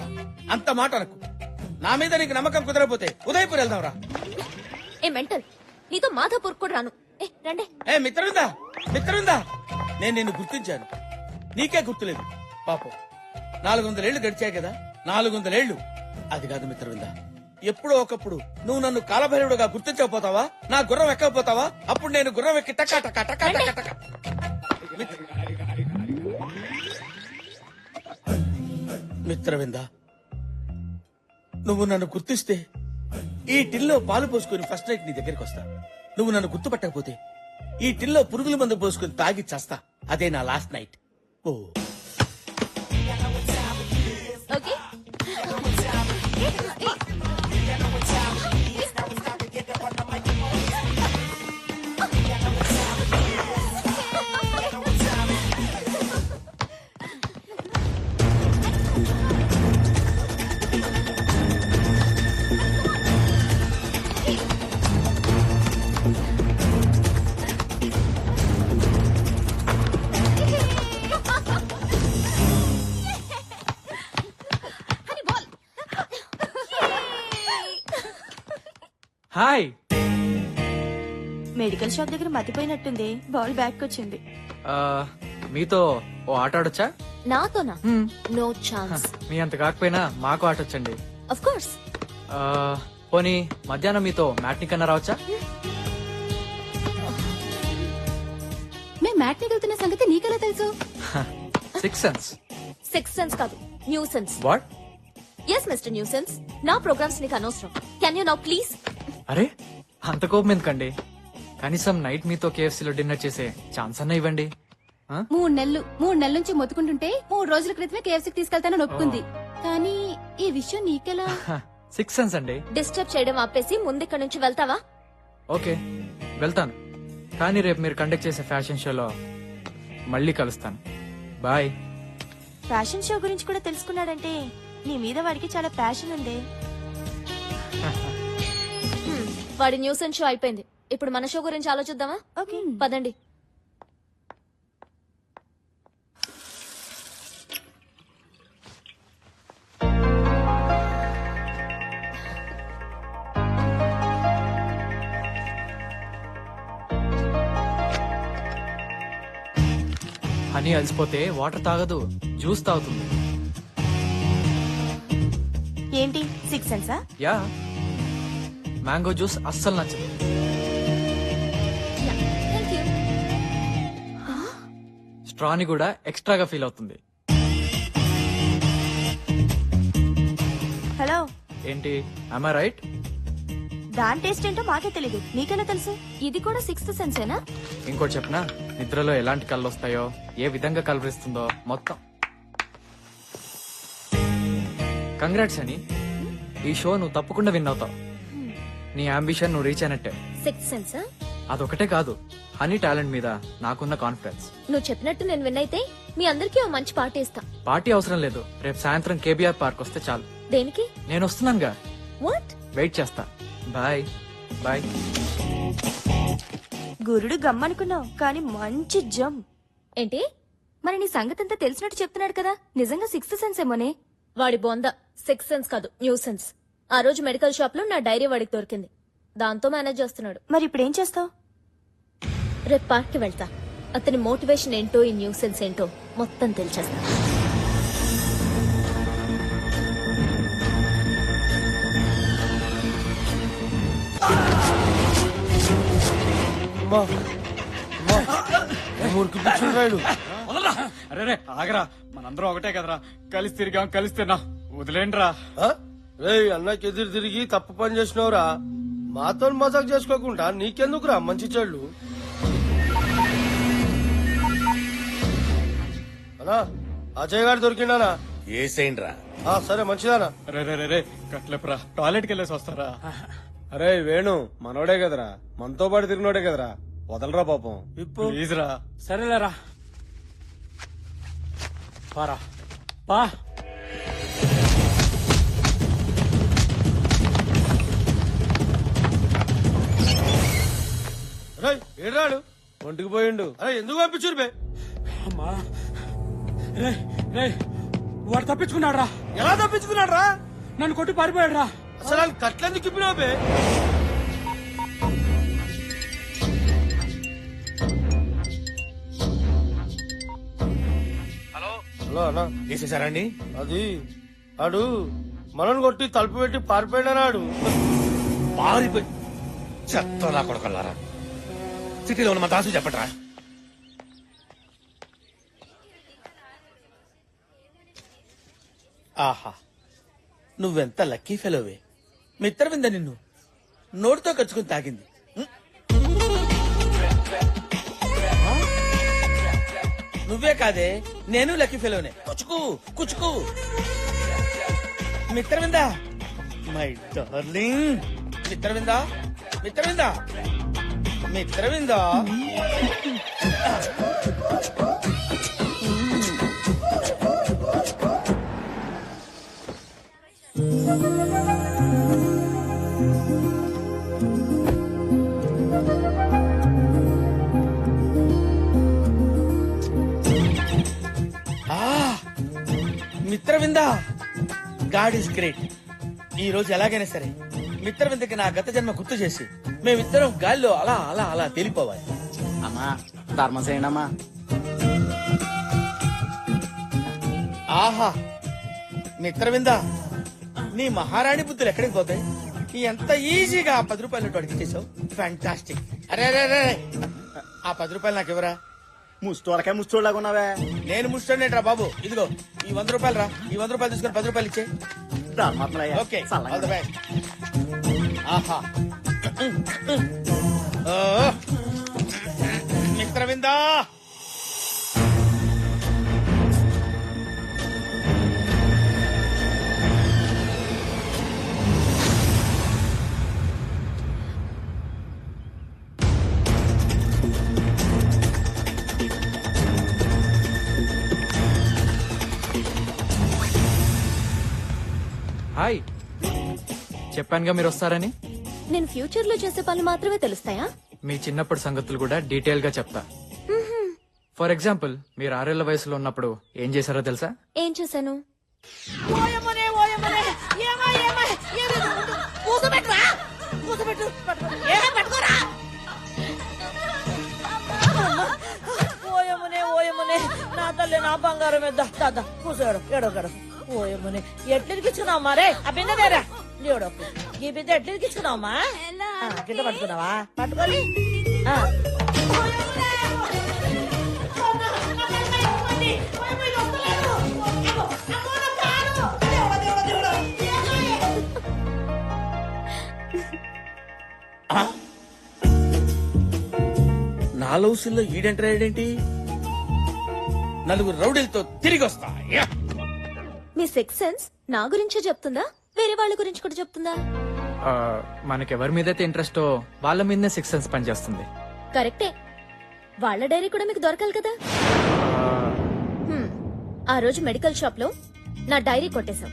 అంత మాట అనకు. నా మీద నీకు నమ్మకం కుదరకపోతే ఉదయపూర్ వెళ్దాంరా. ఏ మెంటల్, నీతో మాధాపూర్ కూడా రాను. రండి. ఏ మిత్రవింద, మిత్రవింద, నేను నిన్ను గుర్తించాను, నీకే గుర్తులేదు. పాపం 400 ఏళ్లు గడిచాయి కదా. 400 ఏళ్లు అది కాదు మిత్రవింద. ఎప్పుడో ఒకప్పుడు నువ్వు నన్ను కాలభైరవుడుగా గుర్తించకపోతావా? నా గుర్రం ఎక్కకపోతావా? అప్పుడు నేను గుర్రం ఎక్కి టకా టకా టకా టకా టకా. మిత్రవింద, నువ్వు నన్ను గుర్తిస్తే ఈ టిల్లో పాలు పోసుకుని ఫస్ట్ నైట్ నీ దగ్గరికి వస్తా. నువ్వు నన్ను గుర్తుపట్టకపోతే ఈ టిల్లో పురుగుల మందు పోసుకుని తాగి చేస్తా. అదే నా లాస్ట్ నైట్. ఓ ఓకే. హాయ్. మెడికల్ షాప్ దగ్గర మతిపోయినట్టుంది. బాల్ బ్యాక్ వచ్చింది. మీతో ఓ ఆట ఆడొచ్చా? నాతోనా? No chance. మీ అంత కాకపోయినా మాకు ఆటొచ్చండి. Of course. పోనీ మధ్యాహ్నం మీతో మ్యాట్ని కన్నా రావచ్చా? మేము మ్యాట్ని వెళ్తున్న సంగతి నీకెలా తెలుసు? 6 సెన్స్. 6 సెన్స్ కాదు, nuisance. What? Yes mister nuisance, నా ప్రోగ్రామ్స్ నీకు అనవసరం. Can you now please? అరే, అంత కోపం ఎందుకండి? కనీసం నైట్ మీతో కేఎఫ్సీలో డిన్నర్ చేసే ఛాన్స్ అన్న ఇవ్వండి. 3 నెలల నుంచి మొత్తుకుంటుంటే 3 రోజుల క్రితమే కేఎఫ్సీకి తీసుకెళ్తానని ఒప్పుకుంది. కానీ ఈ విషయం నీకెలా? 6 సెన్స్ అండి. డిస్టర్బ్ చేయడం ఆపేసి ముందిక్కడి నుంచి వెళ్తావా? ఓకే, వెళ్తాను. కానీ రేపు మీరు కండక్ట్ చేసే ఫ్యాషన్ షోలో మళ్ళీ కలుస్తాను. బాయ్. ఫ్యాషన్ షో గురించి కూడా తెలుసుకున్నాడంటే నీ మీద వాడికి చాలా ప్యాషన్ ఉంది. వాడి న్యూసెన్స్ షో అయిపోయింది. ఇప్పుడు మన షో గురించి ఆలోచిద్దామా? ఓకే పదండి. హనీ అలసిపోతే వాటర్ తాగదు, జ్యూస్ తాగుతుంది. ఏంటి 6 సెన్సా? యా, మ్యాంగో జ్యూస్ అస్సలు నచ్చదు. Thank you. స్ట్రాని కూడా ఎక్స్ట్రాగా ఫీల్ అవుతుంది. హలో, ఏంటి, ఐ రైట్? దాని టేస్ట్ ఏంటో మాకే తెలీదు, నీకెలా తెలుసు? ఇది కూడా 6th సెన్సేనా? ఇంకోటి చెప్పనా, నిద్రలో ఎలాంటి కళ్ళు వస్తాయో, ఏ విధంగా కలవరిస్తుందో మొత్తం. కంగ్రాట్స్ అని, ఈ షో నువ్వు తప్పకుండా విన్ అవుతావు. నీ అంబిషన్ నువ్వు రీచ్ అయినట్టే. 6th సెన్సా? అదొకటే కాదు, హనీ టాలెంట్ మీద నాకున్న కాన్ఫిడెన్స్. నువ్వు చెప్పినట్టు నేను విన్ అయితే మీ అందరికీ ఓ మంచి పార్టీ ఇస్తా. పార్టీ అవసరం లేదు, రేపు సాయంత్రం కేబీఆర్ పార్క్ వస్తే చాలు. దేనికి? నేను వస్తున్నానుగా, వాట్? వెయిట్ చేస్తా. Bye bye. గురుడు గమ్మనుకున్నావు కానీ మంచి జమ్. ఏంటి? మరి నీ సంగతి అంతా తెలిసినట్టు చెప్తున్నాడు కదా, నిజంగా 6th సెన్స్ ఏమోనే? వాడి బొంద 6th సెన్స్ కాదు, న్యూ సెన్స్. ఆ రోజు మెడికల్ షాప్ లో నా డైరీ వాడికి దొరికింది, దాంతో మేనేజ్ చేస్తున్నాడు. మరి ఇప్పుడు ఏం చేస్తావు? రేపు పార్క్ కి వెళ్తా, అతని మోటివేషన్ ఏంటో ఈ న్యూ సెన్స్ ఏంటో మొత్తం తెలిచేస్తా. అరే ఆగరా, మనందరం ఒకటే కదరా, కలిసి తిరిగాం కలిసి తిన్నాం, వదిలేండ్రా. రే అన్నకి ఎదురు తిరిగి తప్పు పని చేసినవురా, మాతో మజాక్ చేసుకోకుండా నీకెందుకురా మంచి చెడు. అన్నా అజయ్ గారు దొరికిండానా? ఏసేండ్రా. సరే మంచిదానా. రే రే రే రే కట్లేపురా, టాయిలెట్ కి వెళ్ళేసి వస్తారా? అరే వేణు మనోడే కదరా, మనతో పాటు తిరిగినోడే కదరా, వదలరా పాపం. ప్లీజ్ రా. సరేలేరా, పారా పా. అరే ఏడాడు ఒంటికి పోయిండు. అరే ఎందుకు పంపించురు బే? అమ్మా రే రే, వాడు తప్పించుకున్నాడు రా. ఎలా తప్పించుకున్నాడు రా? నన్ను కొట్టి పారిపోయాడు రా. అసలు ఆయన కట్లెందుకు ఇప్పినావు బే? హలో అన్నా, వేసేసారండి? అది ఆడు మనల్ని కొట్టి తలుపు పెట్టి పారిపోయినాడు. పారిపోయి చెత్తలా కొడకల్లారా. సిటీలో ఉన్న మా దాసు చెప్పట్రా. ఆహా, నువ్వెంత లక్కీ ఫెలోవే. మిత్రవింద నిన్ను నోటితో కచ్చుకుని తాగింది. నువ్వే కాదే, నేను లక్కీ ఫెలోనే. కుచుకు కుచుకు. Mitravinda, my darling. Mitravinda, Mitravinda, Mitravinda. Mitravinda, god is great. ఈ రోజు ఎలాగైనా సరే మిత్రవిందకి నా గత జన్మ గుర్తు చేసి మేమిద్దరం గాల్లో అలా అలా అలా తేలిపోవాలి. అమ్మా ధర్మం చేయండి అమ్మా. ఆహా, మిత్రవింద, నీ మహారాణి బుద్ధులు ఎక్కడికి పోతాయి? ఎంత ఈజీగా ఆ 10 రూపాయలు అడిగి చేసావు. ఫ్యాంటాస్టిక్. అరే అరే అరే, ఆ 10 రూపాయలు నాకు ఇవ్వరా? ముష్టోళ్ళకే ముష్టోళ్ళగా ఉన్నావే. నేను ముష్టోనేట్రా బాబు. ఇదిగో ఈ 100 రూపాయలు రా. ఈ 100 రూపాయలు తీసుకొని 10 రూపాయలు ఇచ్చే. Okay, all the best. ఆహా, ఓ, మిత్రవిందా. హాయ్, చెప్పానుగా మీరు వస్తారని. నేను ఫ్యూచర్ లో చేసే పనులు మాత్రమే తెలుస్తాయా? మీ చిన్నప్పటి సంగతులు కూడా డీటెయిల్ గా చెప్తా. ఫర్ ఎగ్జాంపుల్, మీరు 6 ఏళ్ల వయసులో ఉన్నప్పుడు ఏం చేశారో తెలుసా? ఏం చేశాను? ఓయమ్మనే ఓయమ్మనే ఏమా ఏమా కూసబెట్టురా కూసబెట్టు పట్టుకోరా ఓయమ్మనే ఓయమ్మనే నా తల్లి నా బంగారం మీద దాదా కూసాడు ఎడగడు ఓయమ్మనే ఎట్లిరికిచ్చుకున్నావు మరే ఆ బిందెదేరా లేడొక్కు ఈ బిందె ఎట్లిరికిచ్చుకున్నావమ్మా కింద పట్టుకున్నావా పట్టుకోని నా లౌసుల్లో ఈడెంటరాడేంటి? నలుగురు రౌడీలతో తిరిగి వస్తా. యా! మీ సిక్స్ సెన్స్ నా గురించే చెప్తుందా, వేరే వాళ్ళ గురించి కూడా చెప్తుందా? మనకెవరి మీదైతే ఇంట్రెస్టో వాళ్ళ మీదనే 6 సెన్స్ పనిచేస్తుంది. కరెక్టే. వాళ్ళ డైరీ కూడా మీకు దొరకాలి కదా. ఆ రోజు మెడికల్ షాప్ లో నా డైరీ కొట్టేశాం.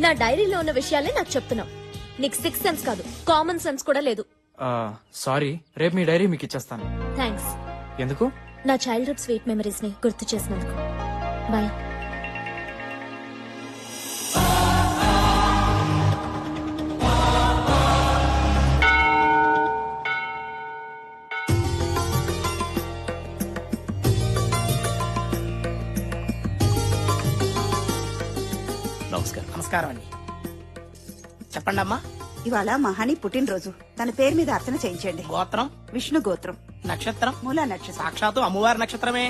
నా డైరీలో ఉన్న విషయాలే నాకు చెప్తున్నావు. నీకు 6 సెన్స్ కాదు, కామన్ సెన్స్ కూడా లేదు. సారీ, రేపు మీ డైరీ మీకు ఇచ్చేస్తాను. థ్యాంక్స్. ఎందుకు? నా చైల్డ్హుడ్ స్వీట్ మెమరీస్ ని గుర్తు చేసినందుకు. బాయ్. నమస్కారం. నమస్కారం అండి. చెప్పండి అమ్మా. ఇవాళ మహాని పుట్టినరోజు. తన పేరు మీద అర్చన చేయించండి. గోత్రం విష్ణు గోత్రం. నక్షత్రం మూలా నక్షత్రం. సాక్షాత్తు అమ్మవారి నక్షత్రమే.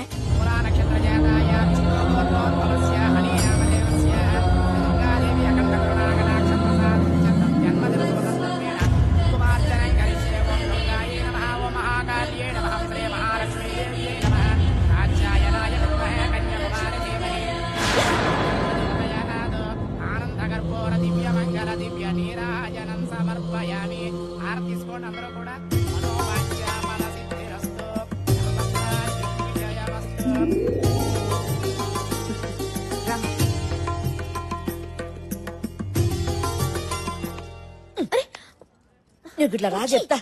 నువ్వు ఇట్లా రా చెప్తా.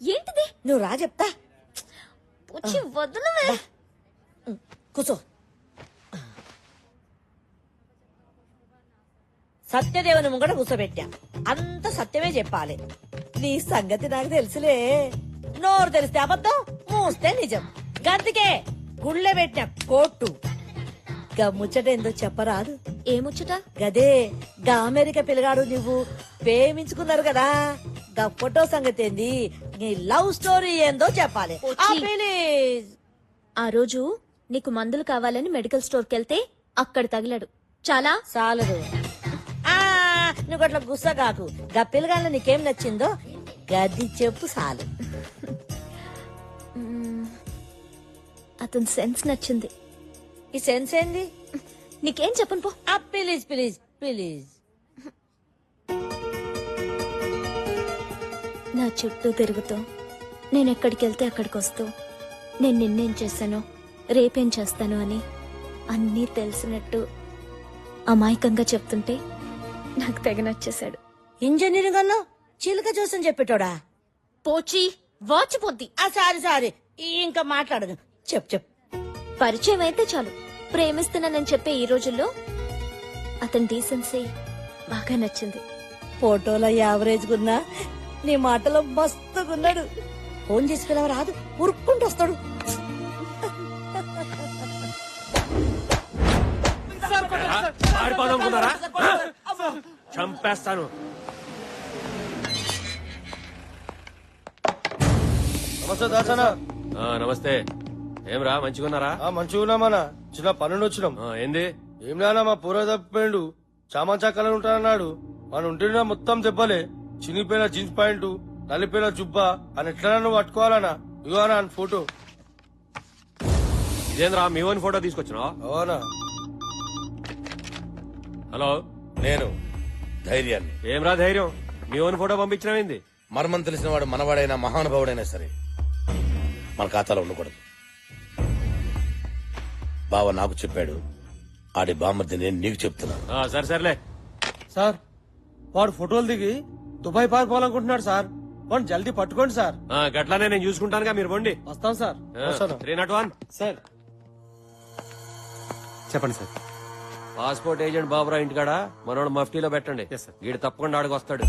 ఏంటిది? నువ్వు రా చెప్తా. వదలవే. కూర్చో. సత్యదేవుని ముంగట కూర్చోబెట్టా. అంత సత్యమే చెప్పాలి. నీ సంగతి నాకు తెలుసులే. నోరు తెలిస్తే అబద్ధం, మూస్తే నిజం. గందుకే గుళ్ళె పెట్టిన కోట్టు. ముచ్చట ఏందో చెప్పరాదు? ఏ ముచ్చట? గదే గా అమెరికా పిల్లగాడు నువ్వు ప్రేమించుకున్నారు కదా, గా ఫోటో సంగతి ఏంది, నీ లవ్ స్టోరీ ఏందో చెప్పాలి. ప్లీజ్. ఆ రోజు నీకు మందులు కావాలని మెడికల్ స్టోర్ కెళ్తే అక్కడ తగిలాడు. చాలా చాలదు. నువ్వు అట్లా గుస్సా కాకు. గా పిల్లగాళ్ళ నీకేం నచ్చిందో గది చెప్పు చాలు. అతని సెన్స్ నచ్చింది. ఈ సెన్స్ ఏంది? నీకేం చెప్పను పో. Please please please. నా చుట్టూ తిరుగుతూ, నేను ఎక్కడికి వెళ్తే అక్కడికి వస్తూ, నేను నిన్నేం చేశాను, రేపేం చేస్తాను అని అన్నీ తెలిసినట్టు అమాయకంగా చెప్తుంటే నాకు తెగ నచ్చేశాడు. ఇంజనీరింగ్ అన్నా చిలుక చూసని చెప్పేటోడా? పోచి వాచిపోద్ది. సారీ ఇంకా మాట్లాడదు. చెప్పు. పరిచయం అయితే చాలు ప్రేమిస్తున్నానని చెప్పే ఈ రోజుల్లో అతని డీసెన్సీ బాగా నచ్చింది. ఫోటోలో యావరేజ్ గున్నా, నీ మాటలో మస్తుగున్నాడు. ఫోన్ చేసి పిలవ రాదు, ఉరుక్కుంటూ వస్తాడు. చంపేస్తాను. నమస్తే దాసనా. నమస్తే. ఏమ్రా మంచిగున్నారా? మంచిగున్నామన్నా. చిన్న పనుండి వచ్చినాం. ఏంది? ఏం నానా మా పూర తప్పిపోయిండు. చామంచా కలర్ ఉంటానన్నాడు. మన ఉంటున్నా మొత్తం దెబ్బలే. చినిపోయిన జీన్స్ ప్యాంటు, నలిపోయిన జుబ్బా అని ఎట్లా నువ్వు పట్టుకోవాలనా? ఇగోనా ఫోటో. ఇదేంద్రా మీ ఓన్ ఫోటో తీసుకొచ్చినా? అవునా? హలో, నేను ధైర్యాన్ని. ఏమ్రా ధైర్యం? మీ ఓన్ ఫోటో పంపించినవింది? మర్మం తెలిసిన వాడు మనవాడైనా మహానుభావుడైనా సరే మన ఖాతాలో ఉండకూడదు. బావ నాకు చెప్పాడు, ఆడి బామ్మర్ది నేను నీకు చెప్తున్నా. సరే సర్లే, సార్ వాడు ఫోటోలు దిగి దుబాయ్ పారిపోవాలనుకుంటున్నాడు సార్ వాడు జల్దీ పట్టుకోండి సార్. గట్లానే నేను చూసుకుంటానుగా, మీరు పోండి. వస్తాం సార్. వస్తాను. 301 సార్ చెప్పండి సార్. పాస్పోర్ట్ ఏజెంట్ బాబురావు ఇంటికాడ మనోడు మఫ్టీలో పెట్టండి. వీడు తప్పకుండా ఆడికి వస్తాడు.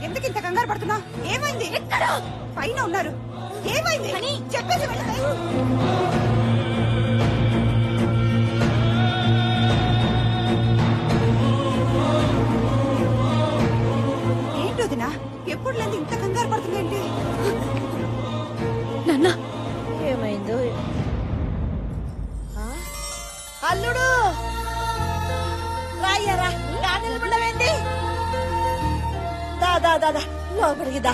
ఎందుకు ఇంత కంగారు పడుతున్నా? ఏమైంది? పైన ఉన్నారు. ఏమైంది చెప్పేసి వెళ్ళవే. ఏంటి వదినా ఎప్పుడు లేదు ఇంత కంగారు పడుతుందేంటి? నాన్న ఏమైందో అల్లుడు రాయ్యారా నిలబడవేంటి? దాదా దాదా లోపలికి దా.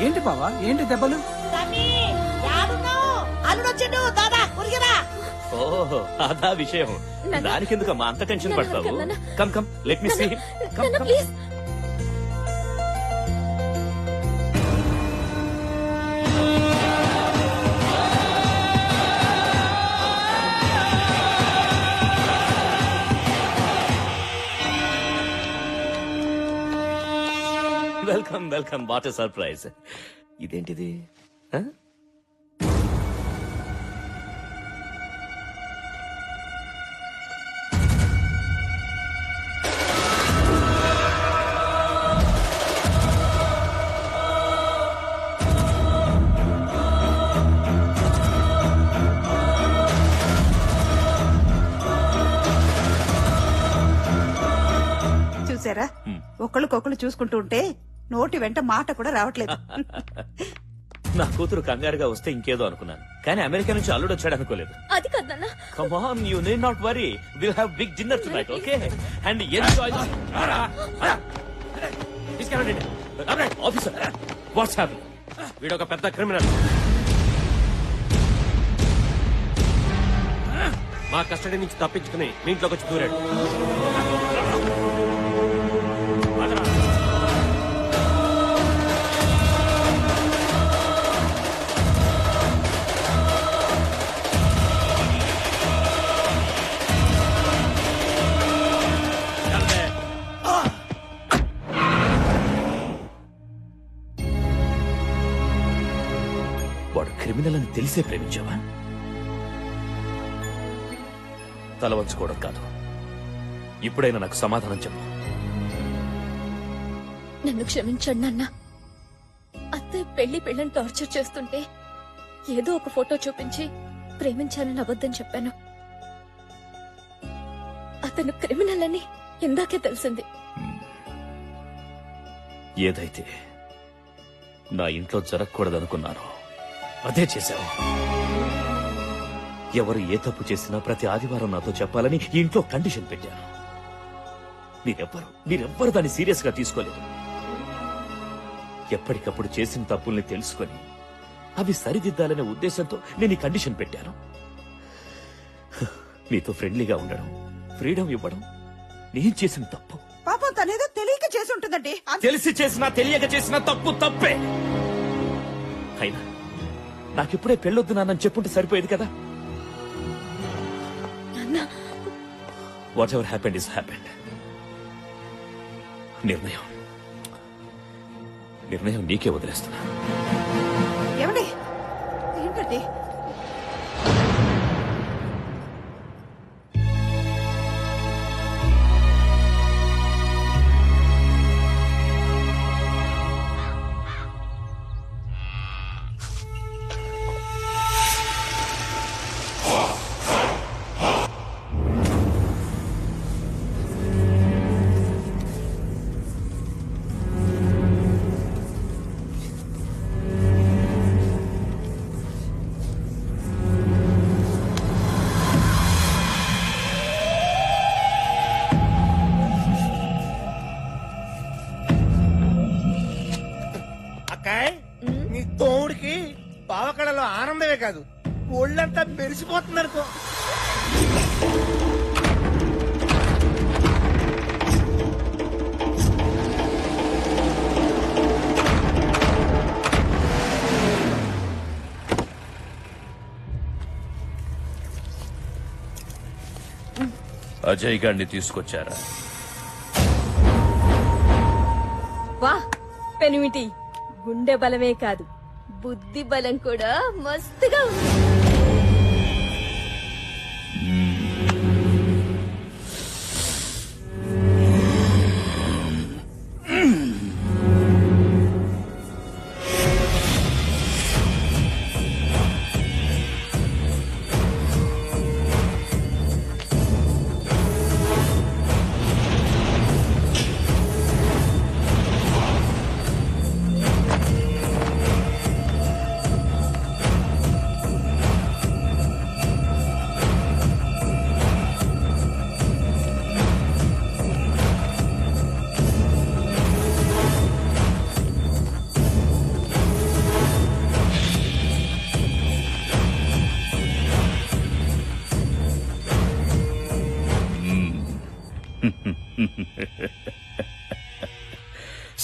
ఏంటి బావా ఏంటి దెబ్బలు? అల్లుడు వచ్చిండు దాదా ఉరిగిరా. ఓహో అదా విషయం. దానికెందుకమ్మా అంత టెన్షన్ పడతావు? Come come let me see. Please welcome welcome. What a surprise. ఇదేంటిది? ఆ? చూసారా ఒకళ్ళకొకళ్ళు చూసుకుంటూ ఉంటే నోటి వెంట మాట కూడా రావట్లేదు. నా కూతురు కంగారుగా వస్తే ఇంకేదో అనుకున్నాను, కానీ అమెరికా నుంచి అల్లుడు వచ్చాడు అనుకోలేదు. అది కదన్నా. Come on, you need not worry. Will have big dinner tonight, okay? And enjoy. Officer, what's happening? వీడొక పెద్ద క్రిమినల్. మా కస్టడీ నుంచి తప్పించుకుని మీ ఇంట్లోకి వచ్చి దూరాడు. తెలిసే ప్రేమించావా? తల వంచుకోవడం కాదు. ఇప్పుడైనా నాకు సమాధానం చెప్పు. నన్ను క్షమించండి నాన్న. అత్తయ్య పెళ్లిని టార్చర్ చేస్తుంటే ఏదో ఒక ఫోటో చూపించి ప్రేమించానని అబద్ధం చెప్పాను. అతను క్రిమినల్ అని ఇందాకే తెలిసింది. ఏదైతే నా ఇంట్లో జరగకూడదనుకున్నానో అదే చేశావు. ఎవరు ఏ తప్పు చేసినా ప్రతి ఆదివారం నాతో చెప్పాలని ఈ ఇంట్లో కండిషన్ పెట్టాను. మీరెవ్వరు దాన్ని సీరియస్ గా తీసుకోలేదు. ఎప్పటికప్పుడు చేసిన తప్పుల్ని తెలుసుకొని అవి సరిదిద్దాలనే ఉద్దేశంతో నేను ఈ కండిషన్ పెట్టాను. మీతో ఫ్రెండ్లీగా ఉండడం, ఫ్రీడమ్ ఇవ్వడం నేను చేసిన తప్పు. పాపం తనేదో తెలియక చేసి ఉంటుందండి. తెలిసి చేసినా తెలియక చేసిన తప్పు తప్పే. అయినా నాకిప్పుడే పెళ్ళొద్దు నాన్నని చెప్పుంటే సరిపోయేది కదా. What ever happened is happened. నిర్ణయం నీకే వదిలేస్తున్నా. ఏమండి ఏంటండి? నీ తోడికి పావకళలో ఆనందమే కాదు, ఒళ్ళంతా మెరిసిపోతుంది అనుకో. అజయ్ గారిని తీసుకొచ్చారా? వా పెనిమిటి, గుండె బలమే కాదు బుద్ధి బలం కూడా మస్తుగా ఉంది.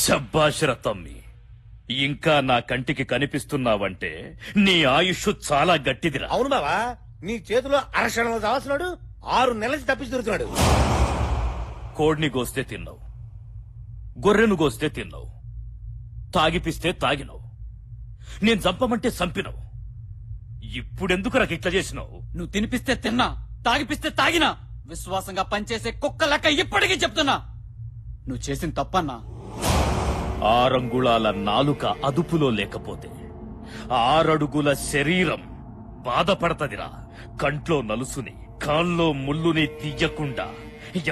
శబ్బాష్ తమ్మి, ఇంకా నా కంటికి కనిపిస్తున్నావంటే నీ ఆయుష్ చాలా గట్టిదిరా. అవును బావా, నీ చేతిలో అరక్షణంలో కావాల్సినాడు 6 నెలలకి తప్పించి దొరుకుతున్నాడు. కోడిని గోస్తే తిన్నావు, గొర్రెను గోస్తే తిన్నావు, తాగిపిస్తే తాగినావు, నేను చంపమంటే చంపినావు. ఇప్పుడెందుకు నాకు ఇట్లా చేసినావు? నువ్వు తినిపిస్తే తిన్నా, తాగిపిస్తే తాగినా, విశ్వాసంగా పనిచేసే కుక్క లెక్క ఇప్పటికీ చెప్తున్నా నువ్వు చేసిన తప్పన్నా. 6 అంగుళాల నాలుక అదుపులో లేకపోతే 6 అడుగుల శరీరం బాధపడతదిరా. కంట్లో నలుసుని, కాల్లో ముల్లుని తీయకుండా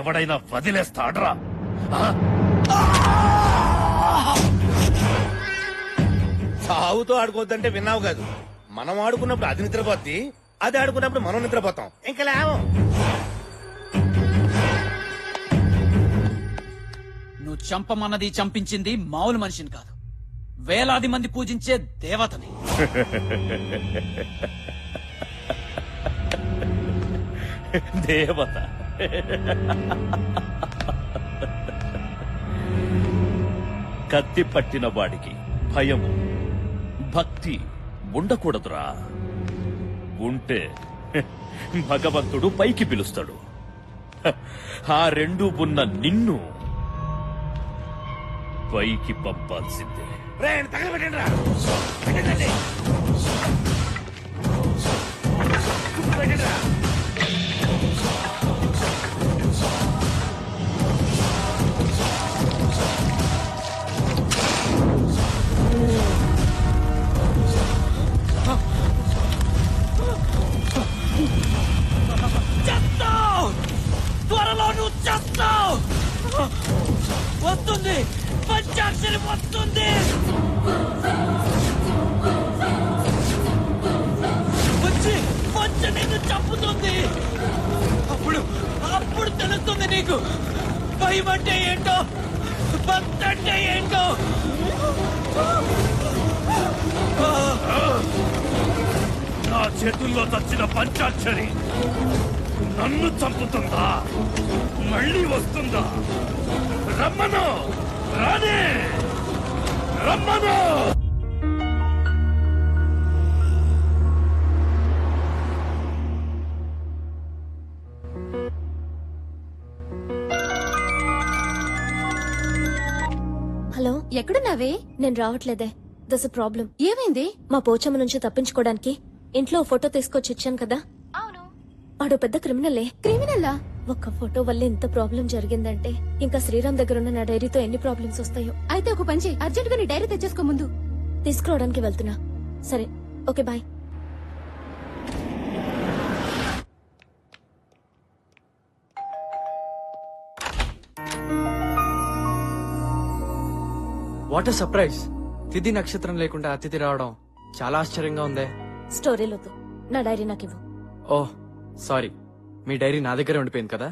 ఎవడైనా వదిలేస్తాడ్రా? సావుతో ఆడుకోవద్దంటే విన్నావు కాదు. మనం ఆడుకున్నప్పుడు అది నిద్రపోద్ది, అది ఆడుకున్నప్పుడు మనం నిద్రపోతాం. ఇంకా లేవం. నువ్వు చంపమన్నది చంపించింది మామూలు మనిషిని కాదు, వేలాది మంది పూజించే దేవతని. దేవత? కత్తి పట్టిన వాడికి భయము, భక్తి ఉండకూడదురా. ఉంటే భగవంతుడు పైకి పిలుస్తాడు. ఆ రెండు ఉన్న నిన్ను పైకి పంపాల్సిందే. చేస్తావు త్వరలో నువ్వు చేస్తావు వస్తుంది పంచాక్షరి వస్తుంది వచ్చి వచ్చి నిన్ను చంపుతుంది అప్పుడు అప్పుడు తెలుస్తుంది నీకు భయం అంటే ఏంటో భక్తి అంటే ఏంటో నా చేతుల్లో చచ్చిన పంచాక్షరి నన్ను చంపుతుందా మళ్ళీ వస్తుందా రమ్మను రానే రమ్మను హలో, ఎక్కడున్నావే? నేను రావట్లేదే. దస్ ప్రాబ్లం. ఏమైంది? మా పోచమ్మ నుంచి తప్పించుకోవడానికి ఇంట్లో ఓ ఫోటో తీసుకొచ్చి ఇచ్చాను కదా. అవును. వాడు పెద్ద క్రిమినలే. క్రిమినల్లా? ఒక్క ఫోటో వల్ల ఇంత ప్రాబ్లం జరిగిందంటే ఇంకా శ్రీరామ్ దగ్గర ఉన్న నా డైరీతో ఎన్ని ప్రాబ్లమ్స్ వస్తాయో. అయితే ఒక పని చెయ్యి, అర్జెంట్ గా నీ డైరీ తెచ్చేసుకో ముందు. తీసుకురావడానికి వెళ్తున్నా. సరే, ఓకే, బాయ్. What surprise! తిథి నక్షత్రం లేకుండా అతిథి రావడం చాలా ఆశ్చర్యంగా ఉందే. స్టోరీలొద్దు, నా డైరీ నాకు ఇవ్వు. ఓహ్ సారీ, మీ డైరీ నా దగ్గర ఉండిపోయింది కదా.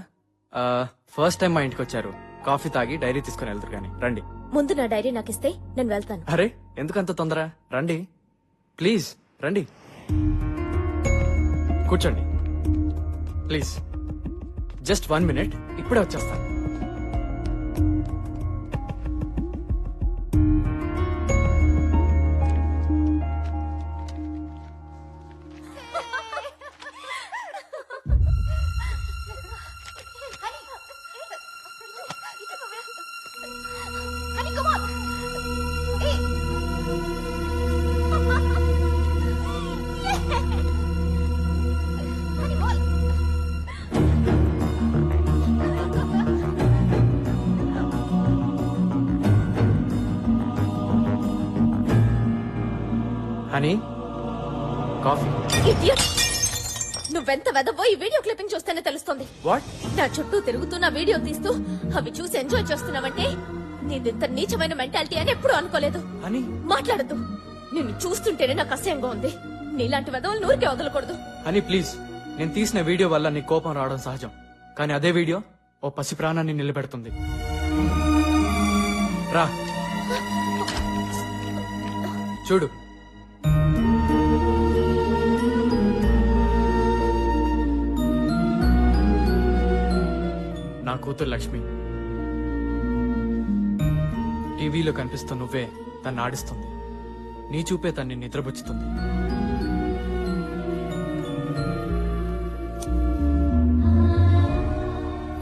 ఫస్ట్ టైం మా ఇంటికి వచ్చారు, కాఫీ తాగి డైరీ తీసుకుని వెళ్తారు కానీ రండి. ముందు నా డైరీ నాకు ఇస్తే నేను వెళ్తాను. అరే ఎందుకంత తొందర? రండి ప్లీజ్, రండి కూర్చోండి ప్లీజ్. జస్ట్ 1 minute, ఇప్పుడే వచ్చేస్తాను. Honey, coffee. ఇడియట్! నువ్వెంత వెదవో ఈ వీడియో క్లిప్పింగ్ చూస్తేనే తెలుస్తుంది. వాట్? నా చుట్టూ తిరుగుతున్న వీడియో తీస్తూ అవి చూసి ఎంజాయ్ చేస్తున్నావంటే నీదింత నీచమైన మెంటాలిటీ అని ఎప్పుడూ అనుకోలేదు. హనీ, మాట్లాడద్దు. నిన్ను చూస్తుంటేనే నాకు అసహ్యంగా ఉంది. నీలాంటి వెదవులు నూరికే వదలకూడదు. హనీ ప్లీజ్, నేను తీసిన వీడియో వల్ల నీ కోపం రావడం సహజం, కానీ అదే వీడియో ఓ పసి ప్రాణాన్ని నిలబెడుతుంది. రా చూడు. నా కూతురు లక్ష్మి. టీవీలో కనిపిస్తున్న నువ్వే తను ఆడిస్తుంది, నీ చూపే తన్ని నిద్రపుచ్చుతుంది.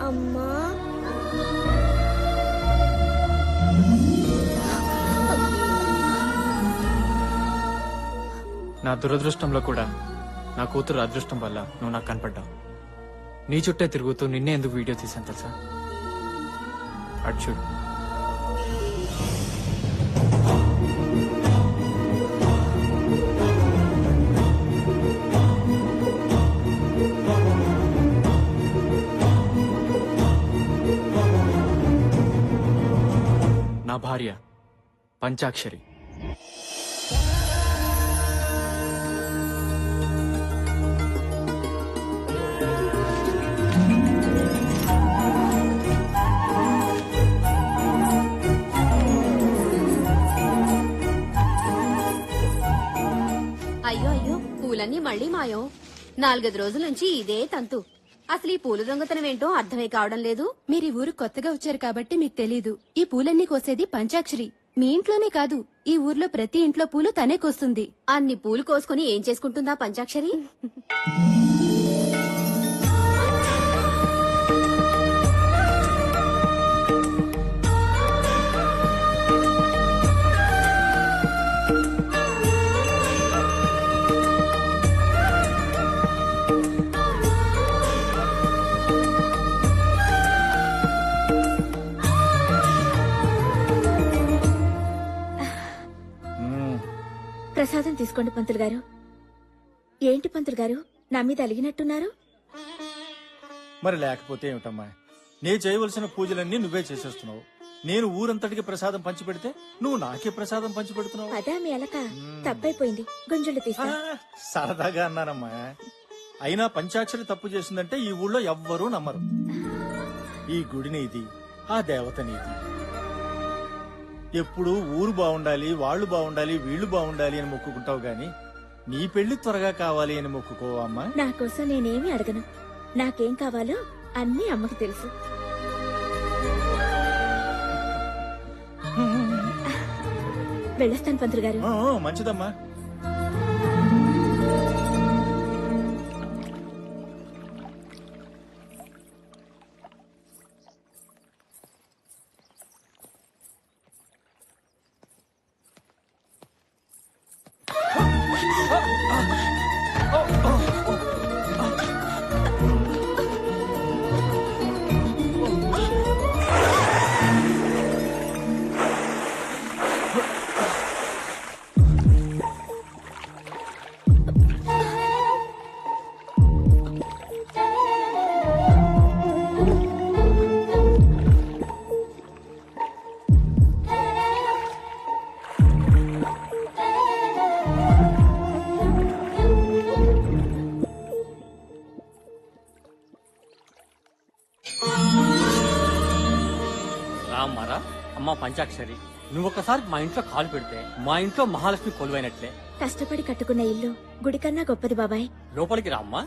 అమ్మా, నా దురదృష్టంలో కూడా నా కూతురు అదృష్టం వల్ల నువ్వు నాకు కనపడ్డావు. నీ చుట్టే తిరుగుతూ నిన్నే ఎందుకు వీడియో తీసాను తెలుసా? అటు చూడు. నా భార్య పంచాక్షరి. అయ్యో అయ్యో, పూలన్నీ మళ్ళీ మాయం. 4-5 రోజుల నుంచి ఇదే తంతు. అసలు ఈ పూల దొంగతనం ఏంటో అర్థమై కావడం లేదు. మీరు ఈ ఊరు కొత్తగా వచ్చారు కాబట్టి మీకు తెలీదు. ఈ పూలన్నీ కోసేది పంచాక్షరి. మీ ఇంట్లోనే కాదు, ఈ ఊర్లో ప్రతి ఇంట్లో పూలు తనే కోస్తుంది. అన్ని పూలు కోసుకుని ఏం చేసుకుంటుందా పంచాక్షరి? తీసుకోండి పంతులు గారు. ఏంటి పంతులు గారు నా మీద అలిగినట్టున్నారు? మరి లేకపోతే ఏమిటమ్మా, నేను చేయవలసిన పూజలన్నీ నువ్వే చేసేస్తున్నావు. నేను ఊరంతటికి ప్రసాదం పంచిపెడితే నువ్వు నాకే ప్రసాదం పంచిపెడుతున్నావు. అదా మీ అలక తప్పైపోయింది. గుంజులు తీసా. సరదాగా అన్నానమ్మా. అయినా పంచాక్షరి తప్పు చేసిందంటే ఈ ఊళ్ళో ఎవ్వరూ నమ్మరు. ఈ గుడి నీది, ఆ దేవత నీది. ఎప్పుడు ఊరు బాగుండాలి, వాళ్ళు బాగుండాలి, వీళ్ళు బాగుండాలి అని మొక్కుకుంటావు గాని నీ పెళ్లి త్వరగా కావాలి అని మొక్కుకోవమ్మా. నా కోసం నేనేమి అడగను. నాకేం కావాలో అన్నీ అమ్మకి తెలుసు. వెళ్ళొస్తాను పంతులు గారు. మంచిదమ్మా. రామ్మారా అమ్మ పంచాక్షరి, నువ్వొక్కసారి మా ఇంట్లో కాలు పెడితే మా ఇంట్లో మహాలక్ష్మి కొలువైనట్లే. కష్టపడి కట్టుకున్న ఇల్లు గుడి కన్నా గొప్పది బాబాయ్. లోపలికి రామ్మా.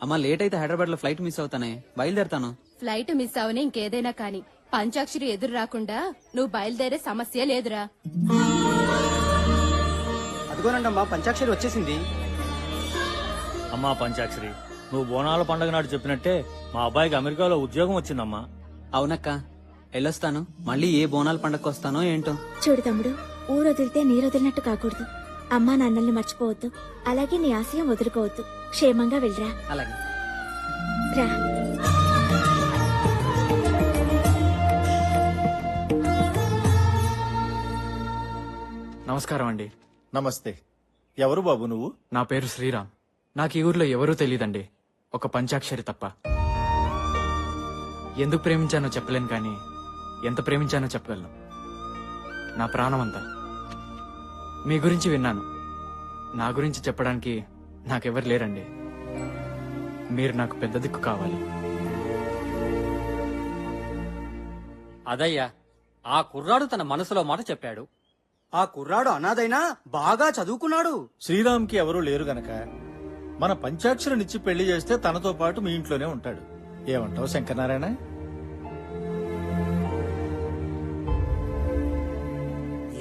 అమ్మా లేట్ అయితే హైదరాబాద్ లో ఫ్లైట్ మిస్ అవుతానే, బయలుదేరుతాను. ఫ్లైట్ మిస్ అవని ఇంకేదైనా కాని పంచాక్షరి ఎదురు రాకుండా నువ్వు బయలుదేరే సమస్య లేదురా. అదిగోనండమ్మా పంచాక్షరి వచ్చేసింది. అమ్మా పంచాక్షరి, నువ్వు బోనాల పండుగ నాడు చెప్పినట్టే మా అబ్బాయికి అమెరికాలో ఉద్యోగం వచ్చిందమ్మా. అవునక్క, వెళ్ళొస్తాను. మళ్ళీ ఏ బోనాల పండగకు వస్తానో ఏంటో. చూడు తమ్ముడు, ఊరు వదిలితే నీరు వదిలినట్టు కాకూడదు. అమ్మా నాన్నల్ని మర్చిపోవద్దు. అలాగే నీ ఆశయం వదులుకోవద్దు. క్షేమంగా వెళ్ళరా. అలాగే రా. నమస్కారం అండి. నమస్తే. ఎవరు బాబు నువ్వు? నా పేరు శ్రీరామ్. నాకు ఈ ఊర్లో ఎవరూ తెలియదండి, ఒక పంచాక్షరి తప్ప. ఎందుకు ప్రేమించానో చెప్పలేను, కానీ ఎంత ప్రేమించానో చెప్పగలను. నా ప్రాణమంతా. మీ గురించి విన్నాను. నా గురించి చెప్పడానికి నాకెవరు లేరండి. మీరు నాకు పెద్ద దిక్కు కావాలి. అదయ్యా, ఆ కుర్రాడు తన మనసులో మాట చెప్పాడు. ఆ కుర్రాడు అనాథైనా బాగా చదువుకున్నాడు. శ్రీరామ్కి ఎవరూ లేరు గనక మన పంచాక్షరినిచ్చి పెళ్లి చేస్తే తనతో పాటు మీ ఇంట్లోనే ఉంటాడు. ఏమంటావు శంకరనారాయణ?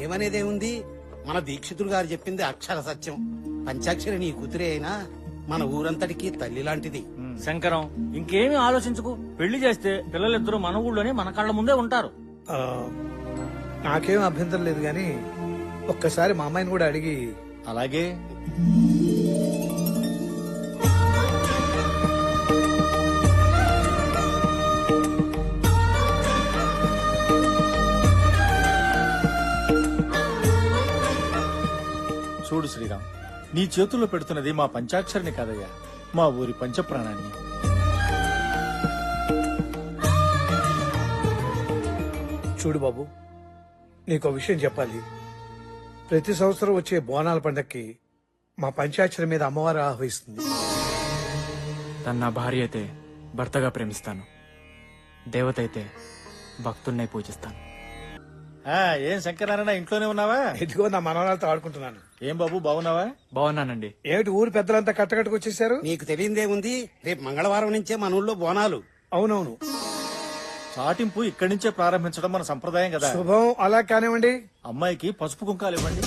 ఏమనేదేముంది, మన దీక్షితులు గారు చెప్పింది అక్షర సత్యం. పంచాక్షరి నీ కూతురే అయినా మన ఊరంతటికి తల్లి లాంటిది. శంకరం, ఇంకేమీ ఆలోచించుకు. పెళ్లి చేస్తే పిల్లలిద్దరూ మన ఊళ్ళోనే మన కళ్ళ ముందే ఉంటారు. నాకేం అభ్యంతరం లేదు గాని ఒక్కసారి మా అమ్మాయిని కూడా అడిగి. అలాగే. చూడు శ్రీరామ్, నీ చేతుల్లో పెడుతున్నది మా పంచాక్షరిని కాదయ్యా, మా ఊరి పంచప్రాణాన్ని. చూడు బాబు, నీకో విషయం చెప్పాలి. ప్రతి సంవత్సరం వచ్చే బోనాల పండక్కి మా పంచాక్షరి మీద అమ్మవారు ఆహ్వానిస్తుంది. తను నా భార్య అయితే భర్తగా ప్రేమిస్తాను, దేవత అయితే భక్తున్నే పూజిస్తాను. ఏం శంకరనారాయణ, ఇంట్లోనే ఉన్నావా? ఇదిగో నా మనవరాలతో ఆడుకుంటున్నాను. ఏం బాబు, బాగున్నావా? బాగున్నానండి. ఏమిటి ఊరు పెద్దలంతా కట్టకట్టుకు వచ్చేసారు? నీకు తెలియదేముంది, రేపు మంగళవారం నుంచే మన ఊళ్ళో బోనాలు. అవునవును, చాటింపు ఇక్కడి నుంచే ప్రారంభించడం మన సంప్రదాయం కదా. శుభం. అలా కానివ్వండి. అమ్మాయికి పసుపు కుంకాలు ఇవ్వండి.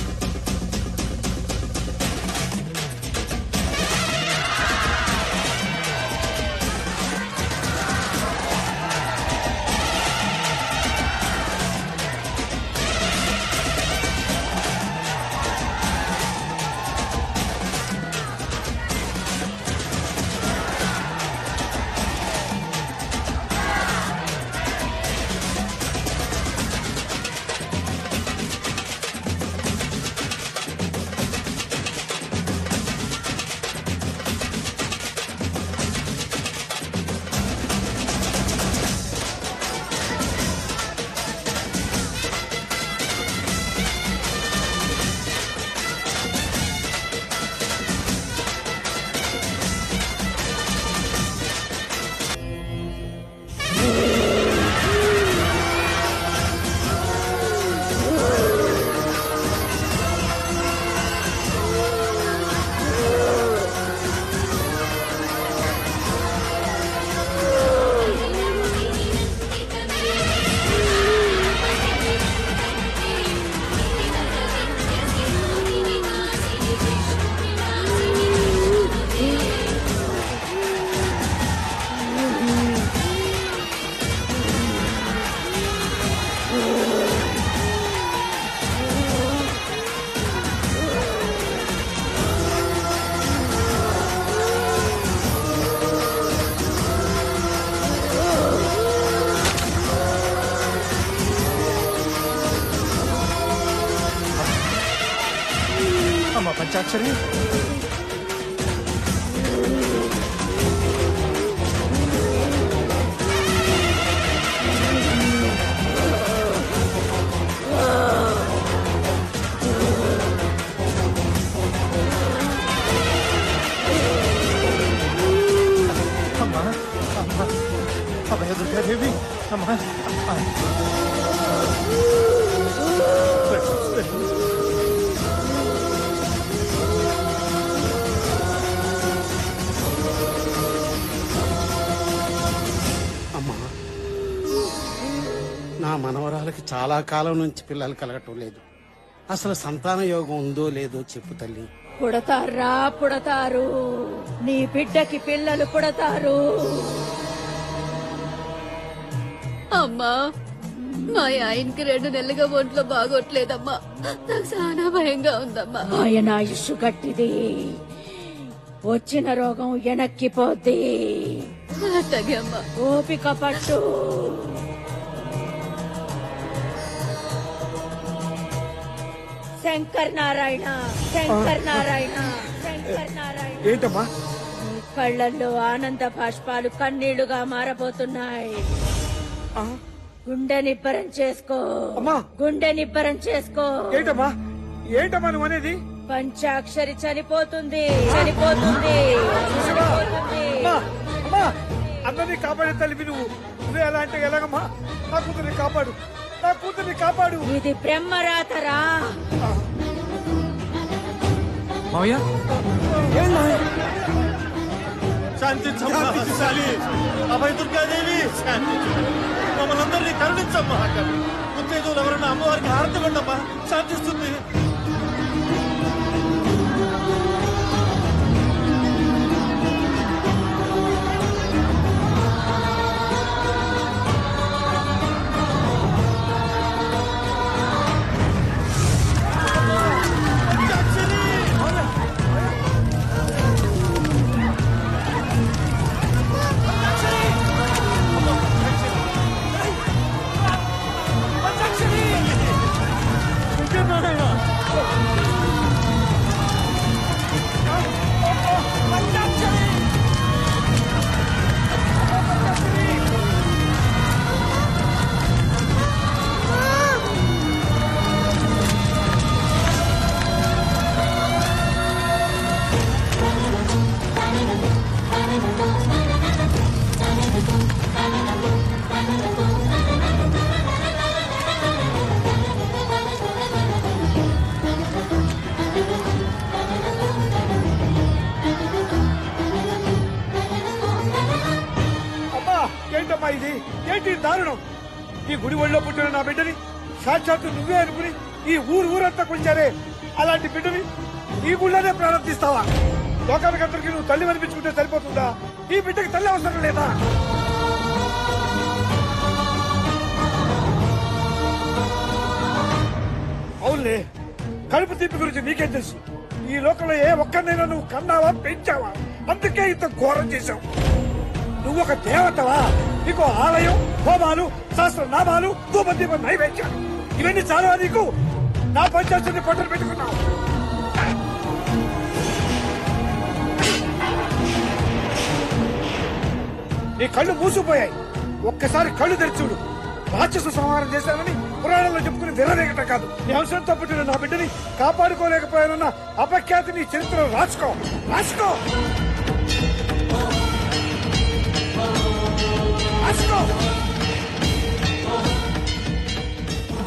పంచాక్షరి అమ్మా అమ్మా అభయ దుర్గాదేవి అమ్మా అమ్మా నా మనవరాలకి చాలా కాలం నుంచి పిల్లలు కలగటం లేదు. అసలు సంతాన యోగం ఉందో లేదో చెప్పు తల్లి. పుడతారా పుడతారు, నీ బిడ్డకి పిల్లలు పుడతారు. అమ్మా మా ఆయనకి 2 నెలలుగా ఒంట్లో బాగోట్లేదమ్మా. నాకు చాలా భయంగా ఉందమ్మా. ఆయన ఆయుష్ గట్టిది, వచ్చిన రోగం వెనక్కిపోద్ది. అట్లాగే అమ్మా. ఓపిక పట్టు. శంకర్ నారాయణ, శంకర్ నారాయణ, శంకర్ నారాయణ. ఏంటమ్మా? నీ కళ్ళల్లో ఆనంద బాష్పాలు కన్నీళ్లుగా మారబోతున్నాయి. గుండె నిబ్బరం చేసుకో, గుండె నిబ్బరం చేసుకో. ఏంటమ్మా ఏంటమ్మా నువ్వు అనేది? పంచాక్షరి చనిపోతుంది, చనిపోతుంది, చనిపోతుంది. అమ్మా అందరినీ కాపాడే తల్లివి నువ్వు. నువ్వే ఎలా అంటే ఎలాగమ్మా? నా కూతుర్ని కాపాడు, నా కూతుర్ని కాపాడు. ఇది బ్రహ్మరాతరా. మావయ్య శాంతించాలి. అభయ దుర్గాదేవి మమ్మల్ని అందరినీ కరుణించమ్మా. ఉత్తేజులు ఎవరన్నా అమ్మవారికి హారతి ఇవ్వండమ్మా, శాంతిస్తుంది. ఏంటమ్మా ఇది? ఏంటి దారుణం? ఈ గుడి ఒళ్ళో పుట్టిన నా బిడ్డని సాక్షాత్తు నువ్వే అనుకుని ఈ ఊరంతా కొంచారే, అలాంటి బిడ్డని ఈ గుళ్ళోనే ప్రారంభిస్తావా? లోకానికందరికీ నువ్వు తల్లి అనిపించుకుంటే సరిపోతుందా? ఈ బిడ్డకి తల్లి అవసరం లేదా? అవునులే, కడుపు తీపి గురించి నీకేం తెలుసు? ఈ లోకంలో ఏ ఒక్కరినైనా నువ్వు కన్నావా, పెంచావా? అందుకే ఇంత ఘోరం చేశావు. నువ్వు ఒక దేవతవా? నీకు ఆలయం, హోమాలు, సహస్రనామాలు, ధూపదీప నైవేద్యాలు ఇవన్నీ చాలా. నీకు నా పంచాయతీని పట్టలు పెట్టుకున్నావు. నీ కళ్ళు మూసిపోయాయి. ఒక్కసారి కళ్ళు తెరిచుడు. రాక్షస సంహారం చేశానని పురాణంలో చెప్పుకుని విర్రవేగటం కాదు. నీ అవసరంతో పుట్టిన నా బిడ్డని కాపాడుకోలేకపోయానన్న అపఖ్యాతి నీ చరిత్రలో రాసుకో, రాసుకో.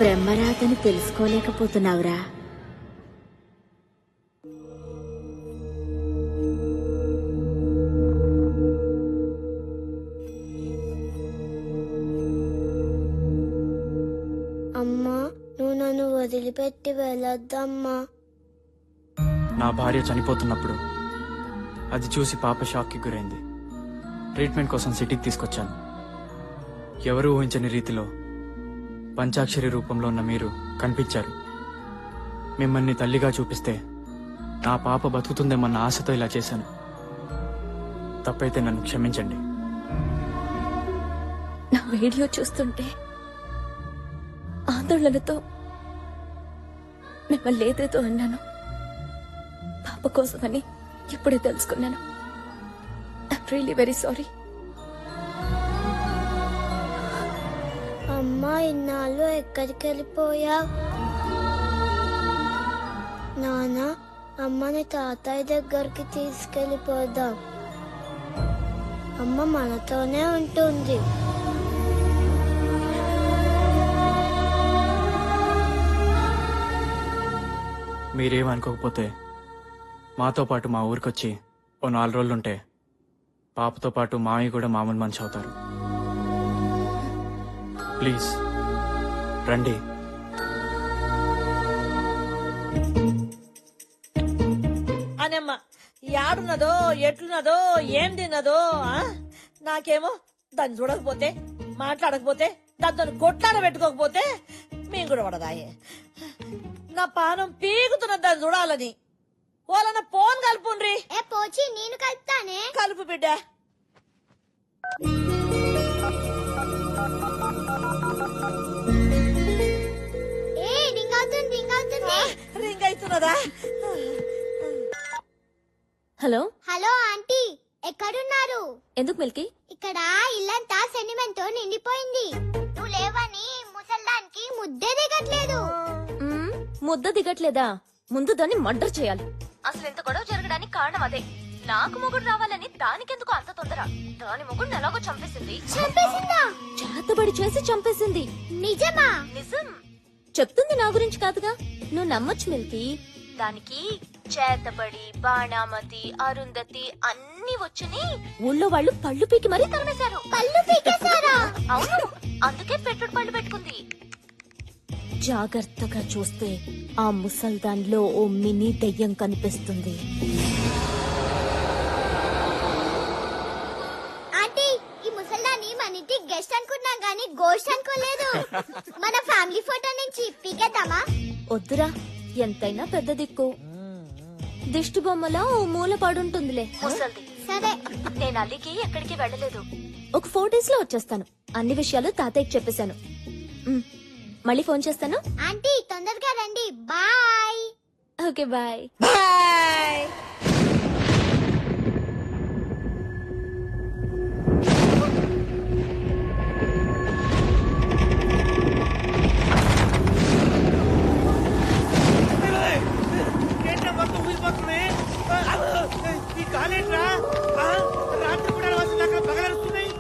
బ్రహ్మరాతని తెలుసుకోలేకపోతున్నావురా. అమ్మా, నువ్వు నన్ను వదిలిపెట్టి వెళ్ళొద్దమ్మా. నా భార్య చనిపోతున్నప్పుడు అది చూసి పాప షాక్కి గురైంది. ట్రీట్మెంట్ కోసం సిటీకి తీసుకొచ్చాను. ఎవరూ ఊహించని రీతిలో పంచాక్షరి రూపంలో ఉన్న మీరు కనిపించారు. మిమ్మల్ని తల్లిగా చూపిస్తే నా పాప బతుకుతుందేమన్న ఆశతో ఇలా చేశాను. తప్పైతే నన్ను క్షమించండి. నా వీడియో చూస్తుంటే ఆందోళనతో మిమ్మల్ని ఏదేదో అన్నాను. పాప కోసమని ఇప్పుడే తెలుసుకున్నాను. I'm really very sorry. అమ్మా ఇన్నాళ్ళు ఎక్కడికి వెళ్ళిపోయా? నాన్న అమ్మని తాతయ్య దగ్గరికి తీసుకెళ్ళిపోదాం. అమ్మ మనతోనే ఉంటుంది. మీరేమనుకోకపోతే మాతో పాటు మా ఊరికొచ్చి ఓ 4 రోజులుంటే పాపతో పాటు మామయ్య కూడా మామూలు మనిషి అవుతారు. ప్లీజ్ రండి. అనమ్మ యాడున్నదో ఎట్లున్నదో ఏం తిన్నదో నాకేమో దాన్ని చూడకపోతే మాట్లాడకపోతే దాంతో కొట్లాడ పెట్టుకోకపోతే మేము కూడా పడదాయే. నా పానం పీగుతున్న దాన్ని చూడాలని వాళ్ళన్న ఫోన్ కలుపుండ్రి. పోచి నేను కలుపుతానే. కలుపు బిడ్డ. రింగ్ అవుతున్నదా? హలో హలో ఆంటీ, ఎక్కడున్నారు? ఎందుకు మిల్కీ? ఇక్కడ ఇల్లంతా సెంటిమెంట్ తో నిండిపోయింది. నువ్వు లేవని ముసల్దానికి ముద్దే దిగట్లేదు. ముద్ద దిగట్లేదా? ముందు దాన్ని మర్డర్ చేయాలి. అసలు ఎంత గొడవ జరగడానికి కారణం అదే. నాకు మొగుడు రావాలని దానికెందుకు అంత తొందర? దాని మొగుడు ఎలాగో చంపేసింది. చంపేసిందా? చేతబడి చేసి చంపేసింది. నిజమా? నిజం. చెప్తుంది నా గురించి కాదుగా, నువ్వు నమ్మొచ్చు మిల్కీ. దానికి చేతబడి, బాణామతి, అరుంధతి అన్ని వచ్చని ఊళ్ళో వాళ్ళు పళ్ళు పీకి మరీ తరిమేశారు. పళ్ళు పీకేశారా? అవును, అందుకే పెట్టుడు పళ్ళు పెట్టుకుంది. జాగ్రత్తగా చూస్తే ఆ ముసల్దాన్లో ఓ మినీ దెయ్యం కనిపిస్తుంది. ఆంటీ, ఈ ముసల్దాన్ని మన ఇంటి గెస్ట్ అనుకున్నాం గానీ గోస్ట్ అనుకోలేదు. మన ఫ్యామిలీ ఫోటో నుంచి పీకేద్దామా? వద్దురా, ఎంతైనా పెద్ద దిక్కు. దిష్టి బొమ్మలా ఓ మూల పడుంటుందిలే ముసల్ది. సరే, నేను అల్లికి ఎక్కడికి వెళ్ళలేదు. ఒక 4 days లో వచ్చేస్తాను. అన్ని విషయాలు తాతయ్యకి చెప్పేశాను. మళ్ళీ ఫోన్ చేస్తాను. ఆంటీ తొందరగా రండి. బాయ్. Okay bye. బాయ్. ఈ కాలేట్రా రాత్రి కూడా పగలరుస్తున్నాయి.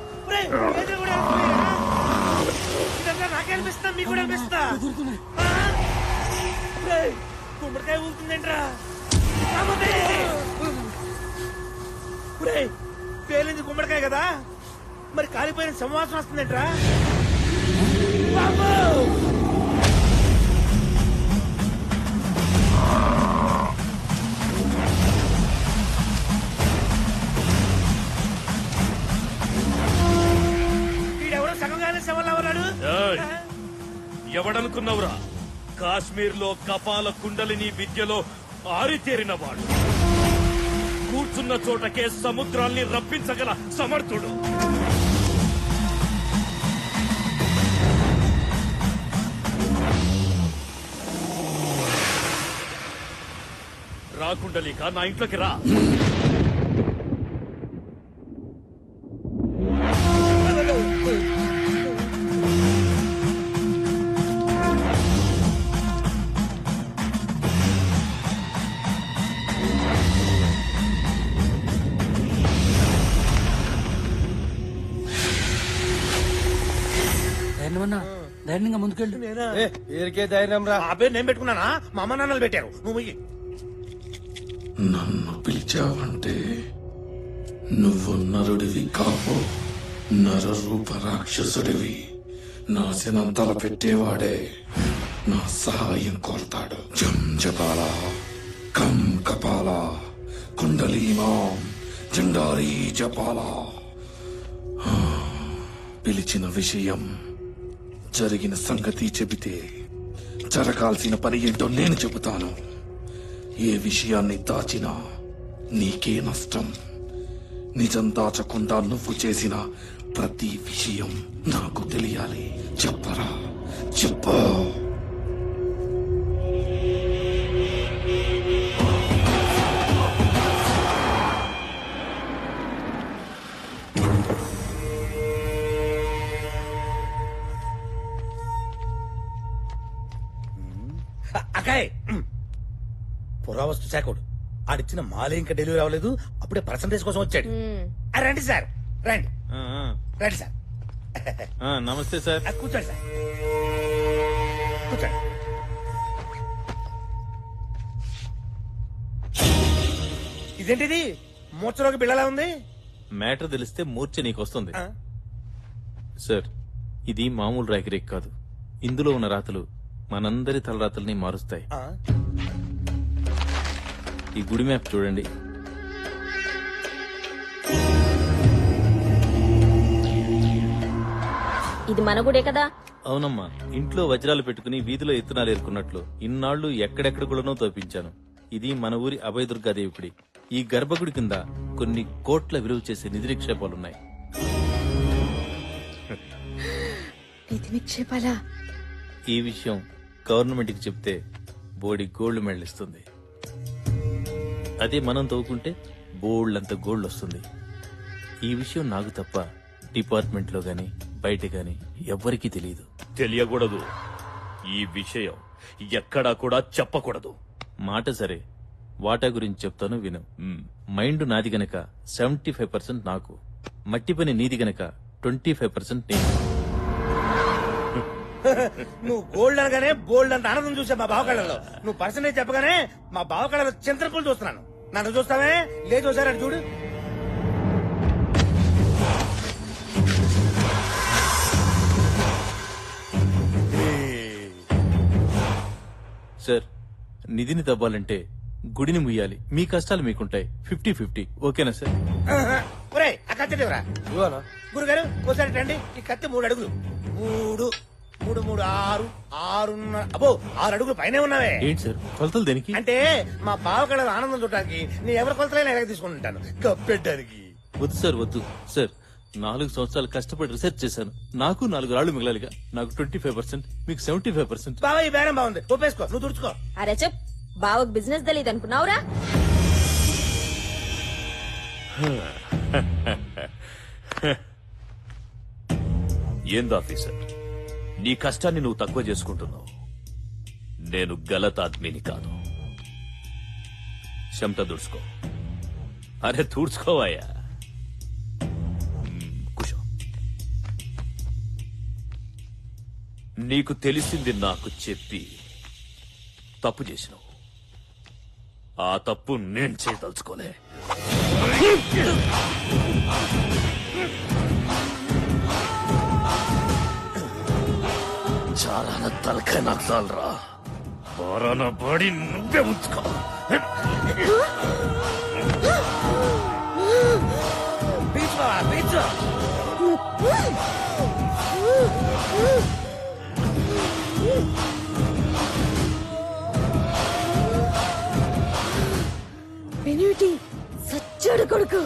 ఇదంతా నాకే అనిపిస్తా, మీకు కూడా అనిపిస్తా. గుమ్మడికాయ ఊరుతుందేంట్రా? పేలింది గుమ్మడికాయ కదా, మరి కాలిపోయిన సంవాసం వస్తుందేంట్రా? వీడెవరో సగంగానే శవంలా ఉన్నాడు. ఎవడనుకున్నావురా? కాశ్మీర్ లో కపాల కుండలిని విద్యలో ఆరితేరినవాడు. కూర్చున్న చోటకే సముద్రాల్ని రప్పించగల సమర్థుడు. రా కుండలిక, నా ఇంట్లోకి రా. ధైర్యంగా ముందుకెళ్ళు. పేరుకే ధైర్యం రా. ఆ పేరు నేను పెట్టుకున్నానా? మా అమ్మ నాన్నలు పెట్టారు. నువ్వు నన్ను పిలిచావంటే నువ్వు నరుడివి కావు, నరరూప రాక్షసుడివి. నాశనం తలపెట్టేవాడే నా సహాయం కోరతాడు. జం జపాల కం కపాల కుండలీమాం జండారీ జపాల. పిలిచిన విషయం, జరిగిన సంగతి చెబితే జరగాల్సిన పని ఏంటో నేను చెబుతాను. ఏ విషయాన్ని దాచినా నీకే నష్టం. నిజం దాచకుండా నువ్వు చేసిన ప్రతి విషయం నాకు తెలియాలి. చెప్పరా, చెప్పు. అకాయ్ పురావస్తు శాఖడు ఆడిచ్చిన మాలే ఇంకా డెలివరీ అవ్వలేదు, అప్పుడే పర్సంటేజ్ కోసం వచ్చాడు. రండి సార్, రండి రండి సార్. నమస్తే సార్. కూర్చోండి సార్, కూర్చోండి. ఇదేంటిది మూర్చలోకి బిళ్ళలా ఉంది? మ్యాటర్ తెలిస్తే మూర్ఛ నీకొస్తుంది సార్. ఇది మామూలు రేక్ కాదు. ఇందులో ఉన్న రాతలు మనందరి తలరాతల్ని మారుస్తాయి. ఈ గుడి మ్యాప్ చూడండి. ఇది మన గుడే కదా? అవునమ్మా, ఇంట్లో వజ్రాలు పెట్టుకుని వీధిలో ఎత్తునాలు ఏరుకున్నట్లు ఇన్నాళ్లు ఎక్కడెక్కడ గుళ్ళనో తోపించాను. ఇది మన ఊరి అభయదుర్గాదేవి గుడి. ఈ గర్భగుడి కింద కొన్ని కోట్ల విలువ చేసే నిధి నిక్షేపాలున్నాయి. నిధి నిక్షేపాలా? ఈ విషయం గవర్నమెంట్ కి చెప్తే బోడి గోల్డ్ మెడల్ ఇస్తుంది. అదే మనం తవ్వుకుంటే బోల్డ్ గోల్డ్ వస్తుంది. ఈ విషయం నాకు తప్ప డిపార్ట్మెంట్ లో గాని బయట గాని ఎవ్వరికీ తెలియదు. తెలియకూడదు. ఈ విషయం ఎక్కడా కూడా చెప్పకూడదు. మాట సరే, వాటా గురించి చెప్తాను విను. మైండ్ నాది గనక 75% నాకు, మట్టి పని నీది గనక 25% నేను. నువ్వు గోల్డ్ అనగానే బోల్డ్ అంత ఆనందం చూసా మా బావ కళ్ళలో. నువ్వు పర్సంటేజ్ చెప్పగానే మా బావ కళ్ళలో చింతపూలు చూస్తున్నాను. నన్ను చూస్తావే? లేదు ఒకసారి అటు చూడు. సార్, నిధిని తవ్వాలంటే గుడిని ముయ్యాలి. మీ కష్టాలు మీకుంటాయి. 50-50 ఓకేనా సార్? ఒరే ఆ కత్తి దేవరా గురుగారు, ఒకసారి రండి. ఈ కత్తి 3 అడుగులు. 3 3 3 6 6 అబ్బో 6 అడుగులు పైనే ఉన్నావే. ఏంటి సార్ కొలతలు దేనికి? అంటే మా బావ కళ ఆనందం చూడటానికి నీ ఎవరి కొలతలైనా ఎలాగ తీసుకుంటాను కప్పెట్టడానికి. వద్దు సార్, వద్దు సార్. 4 సంవత్సరాలు కష్టపడి రిసెర్చ్ చేశాను. నాకు 4 రాళ్లు మిగలాలిగా. నాకు 25%, మీకు 75%. బావ ఈ బేరం బాగుంది, ఒప్పేసుకో. నువ్వు తుడుచుకో. అరే చెప్, బావకు బిజినెస్ తెలియదు అనుకున్నావురా? ఏందాఫీసర్, నీ కష్టాన్ని నువ్వు తక్కువ చేసుకుంటున్నావు. నేను గలత్ ఆద్మీని కాదు. చెమట దుడుచుకో. అరే తుడుచుకోవాయా. కూర్చో. నీకు తెలిసింది నాకు చెప్పి తప్పు చేసినావు. ఆ తప్పు నేను చేయదలుచుకోలే. చాలా తలకాయ నాకు చాలరా. బారాన బాడీ నువ్వే ఉంచుకో. బీచ్ బావా, బీచ్. పెనివిటి సచ్చాడు కొడుకు.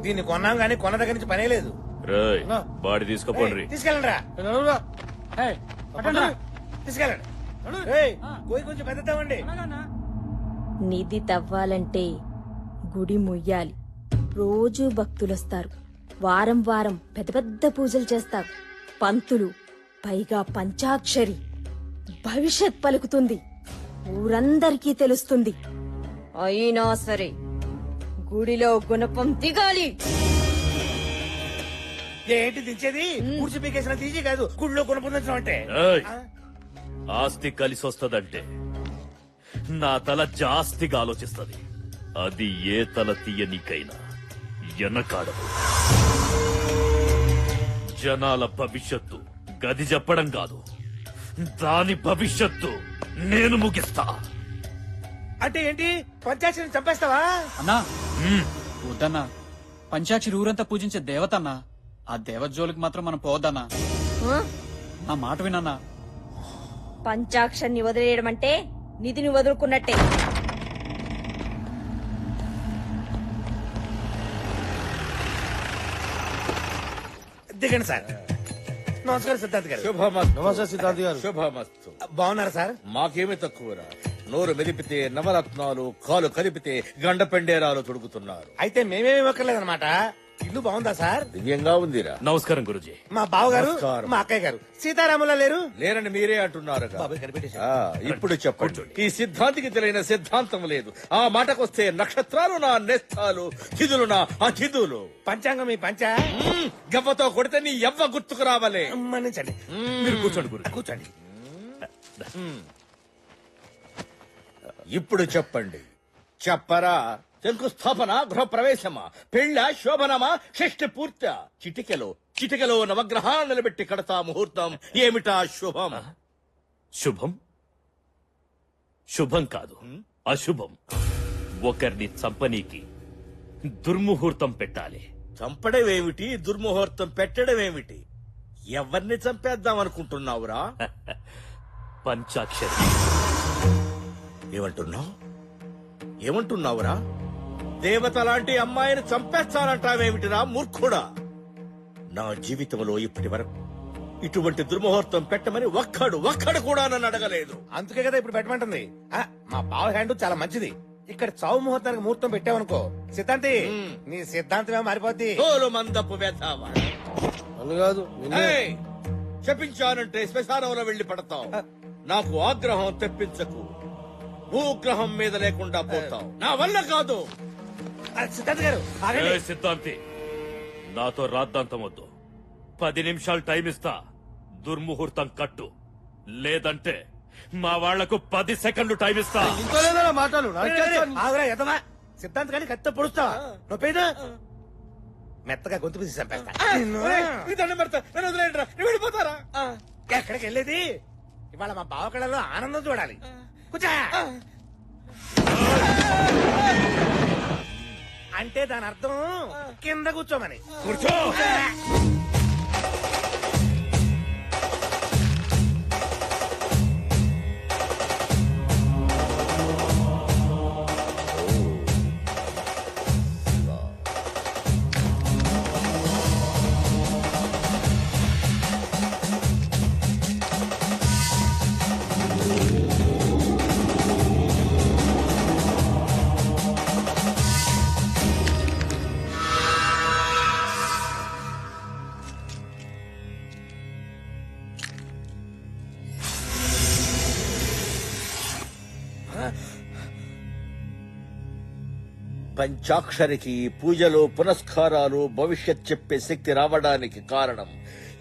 దీన్ని కొన్నాం గానీ కొన్న దగ్గర నుంచి పనే లేదు. రేయ్, బాడీ తీసుకోపోండి. తీసుకెళ్ళండి రా, తీసుకెళ్ళండి. ఏయ్, పోయి కొంచెం పెద్దవండి. నిధి తవ్వాలంటే గుడి ముయ్యాలి. రోజూ భక్తులొస్తారు. వారం వారం పెద్ద పెద్ద పూజలు చేస్తారు. పంతులు, పైగా పంచాక్షరి. భవిష్యత్ పలుకుతుంది. ఊరందరికీ తెలుస్తుంది. అయినా సరే గుడిలో గుణపం దిగాలి. ఏంటి దించేది? కూర్చి పీకేసిన తీసి కాదు, గుడిలో కొనుక్కుందాం అంటే. ఏయ్, ఆస్తి కలిసి వస్తదంటే నా తల జాస్తిగా ఆలోచిస్తది. అది ఏ తల తీయనికైనా ఎనకాడదు. జనాల భవిష్యత్తు గది చెప్పడం కాదు, దాని భవిష్యత్తు నేను ముగిస్తా. అంటే ఏంటి? పంచాయతీని చంపేస్తావా? అన్నా వద్దన్నా. పంచాక్షరి ఊరంతా పూజించే దేవతన్నా. ఆ దేవత జోలికి మాత్రం మనం పోవద్దన్నా. నా మాట వినన్నా. పంచాక్షరిని వదిలేయడం అంటే నిధిని వదులుకున్నట్టే. దిగండి సార్. నమస్కారం సిద్ధార్థ్ గారు. శుభమస్తు. నమస్తే సిద్ధార్థ్ గారు. శుభమస్తు. బాగున్నారా సార్? మాకేమి తక్కువరా. నోరు మెదిపితే నవరత్నాలు, కాలు కలిపితే గండ పెండేరాలు తొడుగుతున్నారు. అయితే మేమేమి ఇవ్వక్కర్లేదన్నమాట. ఇల్లు బాగుందా సార్? దివ్యంగా ఉందిరా. నమస్కారం గురుజీ. మా బావగారు నమస్కారం. మా అక్కయ్య గారు సీతారాములా లేరు? లేరని మీరే అంటున్నారు. బాబాయ్ కనిపెట్టేశారు. ఇప్పుడు చెప్పండి. ఈ సిద్ధాంతికి తెలియని సిద్ధాంతం లేదు. ఆ మాటకొస్తే నక్షత్రాలు నా నేస్తాలు, తిథులు నా అతిథులు. పంచాంగం మీ పంచ గవ్వతో కొడితే నీ ఎవ్వ గుర్తుకు రావాలే. మన్నించండి. మీరు కూర్చోండి గురు. కూర్చోండి. ఇప్పుడు చెప్పండి. చెప్పరా. శంకుస్థాపన, గృహప్రవేశమా, పెళ్ళ, శోభనమా, షష్ఠి పూర్త? చిటికెలో నవగ్రహాలు నిలబెట్టి కడతా ముహూర్తం. ఏమిటా శుభం? శుభం శుభం కాదు, అశుభం. ఒకరిని చంపనీకి దుర్ముహూర్తం పెట్టాలి. చంపడమేమిటి, దుర్ముహూర్తం పెట్టడమేమిటి? ఎవరిని చంపేద్దాం అనుకుంటున్నావురా? పంచాక్షరి. ఏమంటున్నావురా? దేవత లాంటి అమ్మాయిని చంపేస్తానంటావేమిటిరా మూర్ఖుడా? నా జీవితంలో ఇప్పటి వరకు ఇటువంటి దుర్ముహూర్తం పెట్టమని ఒక్కడు కూడా నన్ను అడగలేదు. అందుకే కదా ఇప్పుడు పెట్టమంటుంది. మా బావ హ్యాండ్ చాలా మంచిది. ఇక్కడ చావు ముహూర్తానికి ముహూర్తం పెట్టావనుకో సిద్ధాంతి, నీ సిద్ధాంతమే మారిపోద్ది. తోలు మందపు వేతావా కాదు చెప్పించానంటే శ్మశానంలో వెళ్లి పడతావు. నాకు ఆగ్రహం తెప్పించకు. భూగ్రహం మీద లేకుండా పోతావు. నా వల్ల కాదు. సిద్ధాంత్ గారు ఏ సిద్ధాంతి, నాతో రాద్దాంతం వద్దు. 10 నిమిషాలు టైం ఇస్తా. దుర్ముహూర్తం కట్టు, లేదంటే మా వాళ్లకు 10 సెకండ్లు టైం ఇస్తా. మాటలు ఆగురా ఎదవా. సిద్ధాంత్ గారిని కత్తితో పొడుస్తావా? నొప్పేదా? మెత్తగా గొంతు పిసి చంపేస్తా. వెళ్ళిపోతారా? ఎక్కడికి వెళ్ళేది? ఇవాళ మా బావ కళలో ఆనందం చూడాలి. కూర్చో. అంటే దాని అర్థం కింద కూర్చోమని. కూర్చో. పంచాక్షరికి పూజలు, పునస్కారాలు, భవిష్యత్ చెప్పే శక్తి రావడానికి కారణం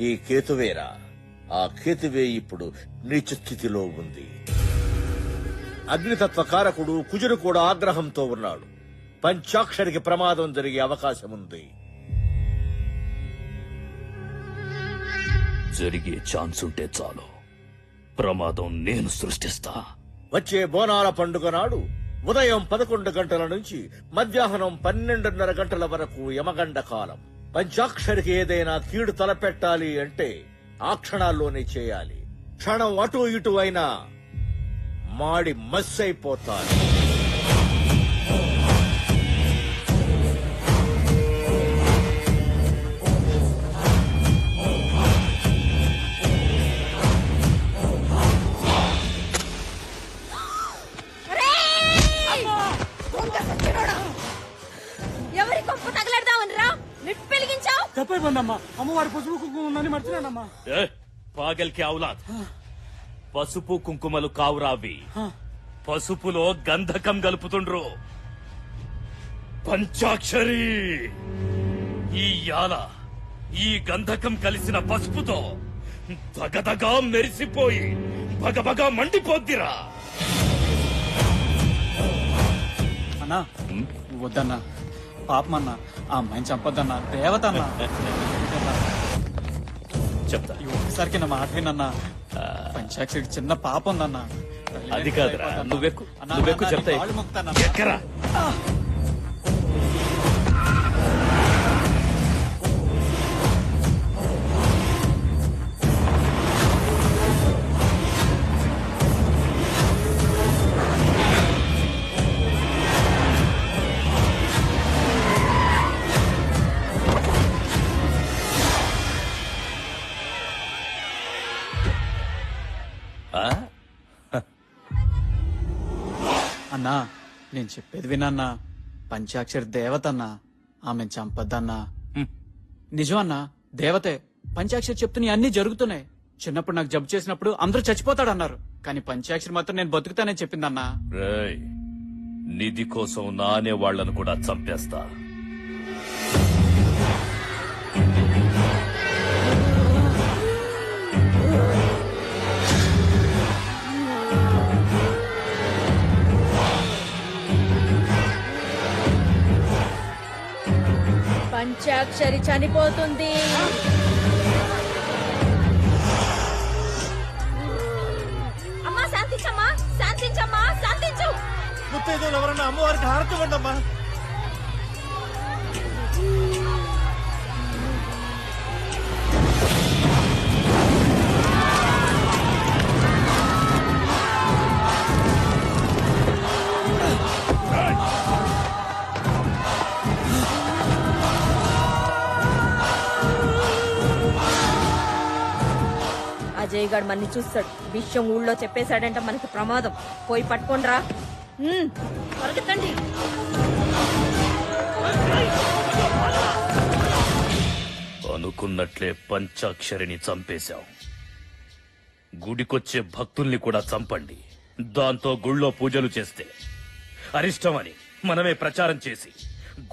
ఈ కేతువేరా. ఆ కేతువే ఇప్పుడు నీచ స్థితిలో ఉంది. అగ్నితత్వ కారకుడు కుజుడు కూడా ఆగ్రహంతో ఉన్నాడు. పంచాక్షరికి ప్రమాదం జరిగే అవకాశం ఉంది. జరిగే ఛాన్స్ ఉంటే చాలు, ప్రమాదం నేను సృష్టిస్తా. వచ్చే బోనాల పండుగ నాడు ఉదయం 11 గంటల నుంచి మధ్యాహ్నం 12:30 గంటల వరకు యమగండ కాలం. పంచాక్షరికి ఏదైనా కీడు తలపెట్టాలి అంటే ఆ క్షణాల్లోనే చేయాలి. క్షణం అటు ఇటు అయినా మాడి మస్సైపోతారు. ఎవరి కొంప తగలడదామని రా నిప్పు వెలిగించావు. తప్పైపోయిందమ్మా. అమ్మవారి పసుపు కుంకుమ ఉందని మర్చిపోయానమ్మా. పాగల్కి ఔలాద్, పసుపు కుంకుమలు కావురావి. పసుపులో గంధకం గలుపుతుండ్రు. పంచాక్షరి, ఈ యాల ఈ గంధకం కలిసిన పసుపుతో దగదగా మెరిసిపోయి బగబగా మండిపోద్దిరా. అన్నా వద్దన్నా, పాపమన్నా, ఆ అమ్మాయిని చంపొద్దన్నా. దేవత అన్నా. చెప్తా. ఈ ఒక్కసారికి నా మాట వినన్నా. పంచాక్షరికి చిన్న పాప ఉందన్నా. అది కాదురా, నువ్వెక్కు అన్నా, నువ్వెక్కు అన్నా, చెప్తా. నీ కాళ్ళు మొక్కుతాన్నా. ఎక్కరా. అన్నా నేను చెప్పేది వినన్నా. పంచాక్షరి దేవత అన్నా, ఆమెను చంపద్దన్నా. నిజం అన్నా, దేవతే. పంచాక్షరి చెప్తున్న అన్ని జరుగుతున్నాయి. చిన్నప్పుడు నాకు జబ్బు చేసినప్పుడు అందరూ చచ్చిపోతాడన్నారు, కానీ పంచాక్షరి మాత్రం నేను బతుకుతానని చెప్పిందన్నా. రేయ్, నిధి కోసం నానే వాళ్లను కూడా చంపేస్తా. పంచాక్షరి చనిపోతుంది. అమ్మా శాంతించమ్మా, శాంతించమ్మా, శాంతించు. ముత్తైదులు ఎవరన్నా అమ్మవారికి హారతి ఇవ్వండి అమ్మా. అజయ్ గారు మన్ని చూస్తాడు. విషయం ఊళ్ళో చెప్పేశాడంట మనకి ప్రమాదం. పోయి పట్టుకోండిరా. పరిగెత్తండి. అనుకున్నట్లే పంచాక్షరిని చంపేశాం. గుడికొచ్చే భక్తుల్ని కూడా చంపండి. దాంతో గుళ్ళో పూజలు చేస్తే అరిష్టమని మనమే ప్రచారం చేసి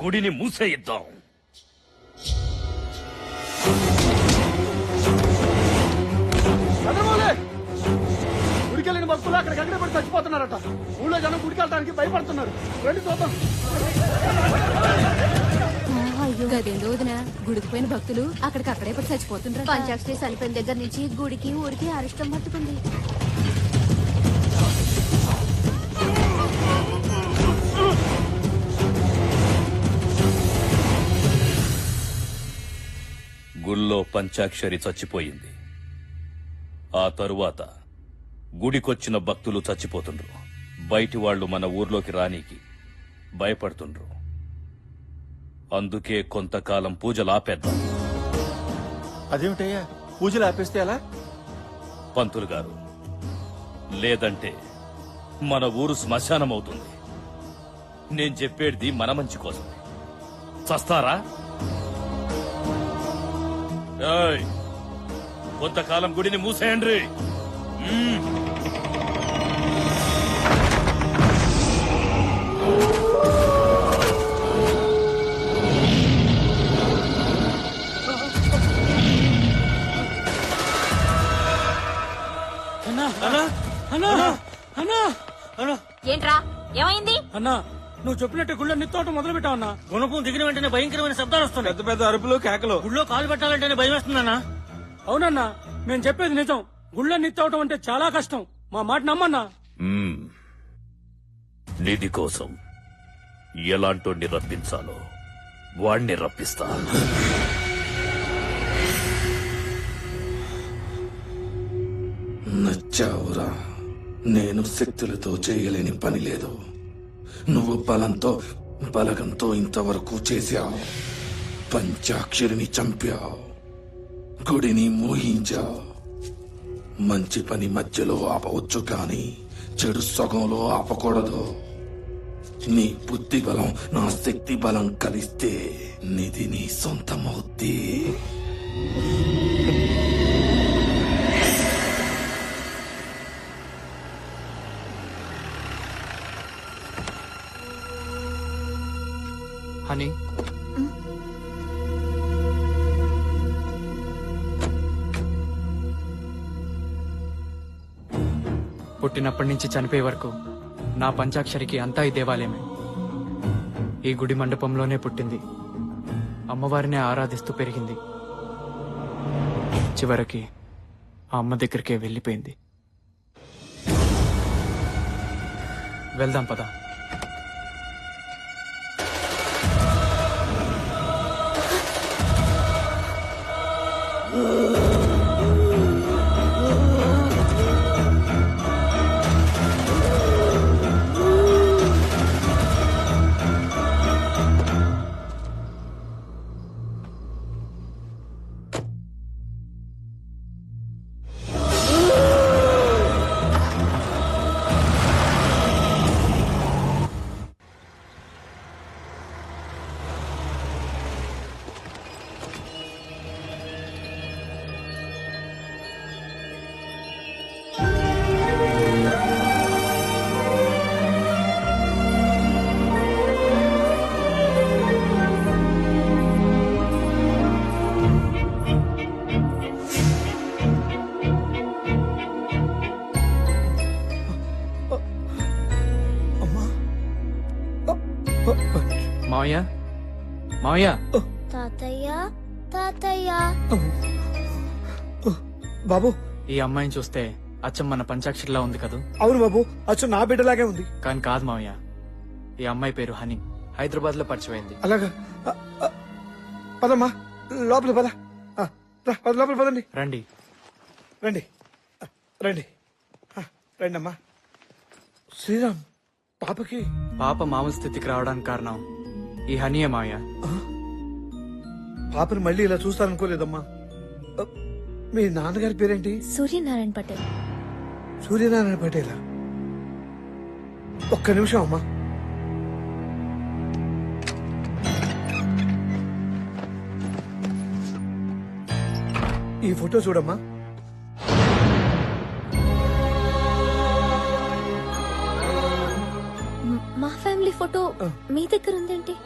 గుడిని మూసేయిద్దాం. గుడికెళ్ళిన భక్తులు అక్కడికక్కడే పడి చచ్చిపోతున్నారట. ఊళ్ళో జనం గుడికెళ్ళడానికి భయపడుతున్నారు. రండి చూద్దాం. గదేందో వదినా, గుడికి పోయిన భక్తులు అక్కడికక్కడే పడి చచ్చిపోతున్నారు. పంచాక్షరి చనిపోయిన దగ్గర నుంచి గుడికి ఊరికి అరిష్టం పట్టుకుంది. గుళ్ళో పంచాక్షరి చచ్చిపోయింది. ఆ తరువాత గుడికొచ్చిన భక్తులు చచ్చిపోతుండ్రు. బయటి వాళ్లు మన ఊర్లోకి రానీకి భయపడుతుండ్రు. అందుకే కొంతకాలం పూజలు ఆపేద్దాం. అదేమిటయ్యా, పూజలు ఆపేస్తే ఎలా? పంతులు గారు, లేదంటే మన ఊరు శ్మశానం అవుతుంది. నేను చెప్పేది మన మంచి కోసమే. చస్తారా? ఏయ్, కొంతకాలం గుడిని మూసేయండి. ఏంట్రా, ఏమైంది? అన్నా, నువ్వు చెప్పినట్టు గుళ్ళో నిత్తోటం మొదలు పెట్టావన్నా. గుణపం దిగిన వెంటనే భయంకరమైన శబ్దాలు వస్తున్నాయి. పెద్ద పెద్ద అరుపులు, కేకలు. గుళ్ళో కాలు పెట్టాలంటేనే భయం వేస్తుందన్నా. అవునన్నా, నేను చెప్పేది నిజం. గుళ్ళో నిత్తవటం అంటే చాలా కష్టం. మా మాట నమ్మన్నా. నిధి కోసం ఎలాంటోడిని రప్పించాలో వాణ్ణి రప్పిస్తా. నచ్చావురా. నేను శక్తులతో చేయలేని పని లేదు. నువ్వు బలగంతో ఇంతవరకు చేశావు. పంచాక్షరిని చంపావు, గుడిని మోహించావు. మంచి పని మధ్యలో ఆపవచ్చు కానీ చెడు సగంలో ఆపకూడదు. నీ బుద్ధి బలం నా శక్తి బలం కలిస్తే నిధి నీ సొంతమవుద్ది. హనీ, పుట్టినప్పటి నుంచి చనిపోయే వరకు నా పంచాక్షరికి అంతా ఈ దేవాలయమే. ఈ గుడి మండపంలోనే పుట్టింది. అమ్మవారినే ఆరాధిస్తూ పెరిగింది. చివరికి ఆ అమ్మ దగ్గరికే వెళ్ళిపోయింది. వెళ్దాం పద. మావయ్య మావయ్య తాతయ్య తాతయ్య బాబు ఈ అమ్మాయిని చూస్తే అచ్చం మన పంచాక్షరిలా ఉంది కదూ? అవును బాబు, అచ్చు నా బిడ్డలాగే ఉంది. కానీ కాదు మావయ్య, ఈ అమ్మాయి పేరు హనీ, హైదరాబాద్ లో పరిచయమైంది. అలాగా పదమ్మా, లోపల పద. లోపల పదండి. రండి రండి రండి రండి అమ్మా. శ్రీరామ్, పాపకి పాప మామూలు స్థితికి రావడానికి కారణం ఈ హనీయే మావయ్య. పాపని మళ్ళీ ఇలా చూస్తాననుకోలేదమ్మా. మీ నాన్నగారి పేరేంటి? సూర్యనారాయణ పటేల్. సూర్యనారాయణ పటేలా? ఒక్క నిమిషం అమ్మా. ఈ ఫోటో చూడమ్మా. మా ఫ్యామిలీ ఫోటో మీ దగ్గర ఉందేంటి?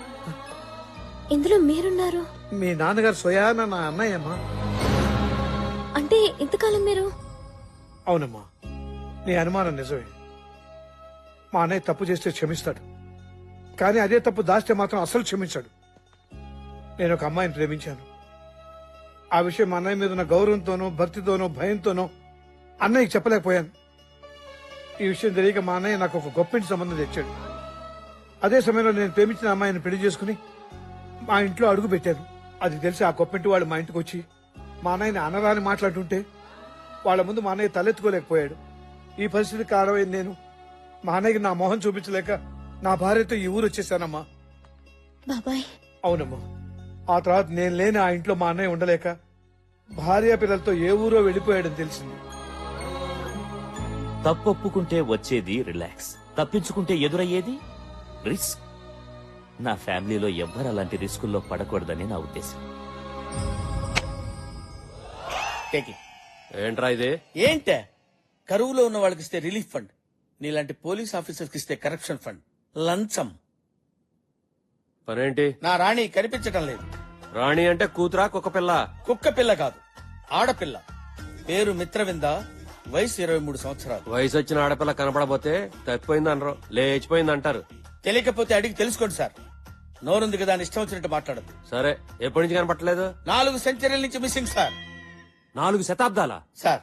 ఇందులో మీరున్నారు. మీ నాన్నగారు స్వయాన నా అన్నయ్యమ్మా. అంటే ఇంతకాలం మీరు? అవునమ్మా, నీ అనుమానం నిజమే. మా అన్నయ్య తప్పు చేస్తే క్షమిస్తాడు, కానీ అదే తప్పు దాస్తే మాత్రం అసలు క్షమించాడు. నేను ఒక అమ్మాయిని ప్రేమించాను. ఆ విషయం మా అన్నయ్య మీద ఉన్న గౌరవంతోనో భక్తితోనో భయంతోనో అన్నయ్యకి చెప్పలేకపోయాను. ఈ విషయం తెలియక మా అన్నయ్య నాకు ఒక గొప్పింటి సంబంధం తెచ్చాడు. అదే సమయంలో నేను ప్రేమించిన అమ్మాయిని పెళ్లి చేసుకుని మా ఇంట్లో అడుగు పెట్టాను. అది తెలిసి ఆ గొప్పింటి వాళ్ళు మా ఇంటికి వచ్చి మా అన్నయ్యని అనరాని మాట్లాడుతుంటే వాళ్ళ ముందు మా అన్నయ్య తలెత్తుకోలేకపోయాడు. ఈ పరిస్థితి కారణమైంది నేను. మా అన్నయ్యకి నా మొహం చూపించలేక నా భార్యతో ఈ ఊరు వచ్చేసానమ్మా. బాబాయ్. అవునమ్మా. ఆ తర్వాత నేను లేని ఆ ఇంట్లో మా అన్నయ్య ఉండలేక భార్య పిల్లలతో ఏ ఊరో వెళ్లిపోయాడని తెలిసింది. తప్పొప్పుకుంటే వచ్చేది రిలాక్స్, తప్పించుకుంటే ఎదురయ్యేది రిస్క్. నా ఫ్యామిలీలో ఎవ్వరు అలాంటి రిస్కుల్లో పడకూడదని నా ఉద్దేశం. ఏంట్రా ఇది? ఏంటే కరువులో ఉన్న వాళ్ళకి ఇస్తే రిలీఫ్ ఫండ్, నీలాంటి పోలీస్ ఆఫీసర్స్ కి ఇస్తే కరప్షన్ ఫండ్. లంచం. పనేంటి? నా రాణి కనిపించటం లేదు. రాణి అంటే కూతురా కుక్క పిల్ల? కుక్క పిల్ల కాదు, ఆడపిల్ల. పేరు మిత్రవింద, వయసు 23 సంవత్సరాలు. వయసు వచ్చిన ఆడపిల్ల కనపడబోతే తప్పిపోయింది అనరు, లేచిపోయింది అంటారు. తెలియకపోతే అడిగి తెలుసుకోండి సార్. నోరుంది కదా అని ఇష్టం వచ్చినట్టు మాట్లాడదు. సరే, ఎప్పటి నుంచి కనపట్టలేదు? 4 సెంచరీల నుంచి మిస్సింగ్ సార్. 4 శతాబ్దాలా? సార్,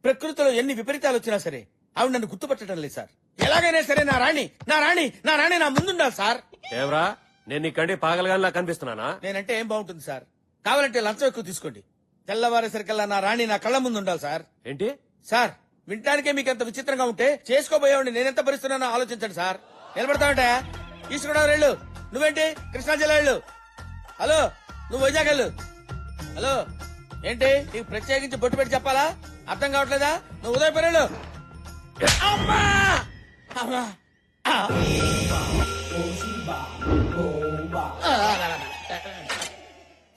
ప్రకృతిలో ఎన్ని విపరీతాలు వచ్చినా సరే ఆవిడ నన్ను గుర్తుపట్టడం లేదు సార్. ఎలాగైనా సరే నా రాణి నా రాణి నా రాణి నా ముందుండాలి సార్. ఏవరా, నేను నీకంటే పాగలగానిలా కనిపిస్తున్నానా? నేనంటే ఏం బాగుంటుంది సార్? కావాలంటే లంచం ఎక్కువ తీసుకోండి. తెల్లవారేసరికల్లా నా రాణి నా కళ్ళ ముందు ఉండాలి సార్. ఏంటి సార్, వినటానికే మీకు ఎంత విచిత్రంగా ఉంటే చేసుకోబోయేవాడిని నేనెంత భరిస్తున్నానో ఆలోచించండి సార్. నిలబడతావంటే ఈస్ట్ గోదావరి వెళ్ళు. నువ్వేంటి కృష్ణా జిల్లా వెళ్ళు. హలో, నువ్వు వైజాగ్ వెళ్ళు. హలో, ఏంటి నీకు ప్రత్యేకించి బొట్టు పెట్టి చెప్పాలా? అర్థం కావట్లేదా? నువ్వు ఉదయపూర్ వెళ్ళు. అమ్మా! అమ్మా!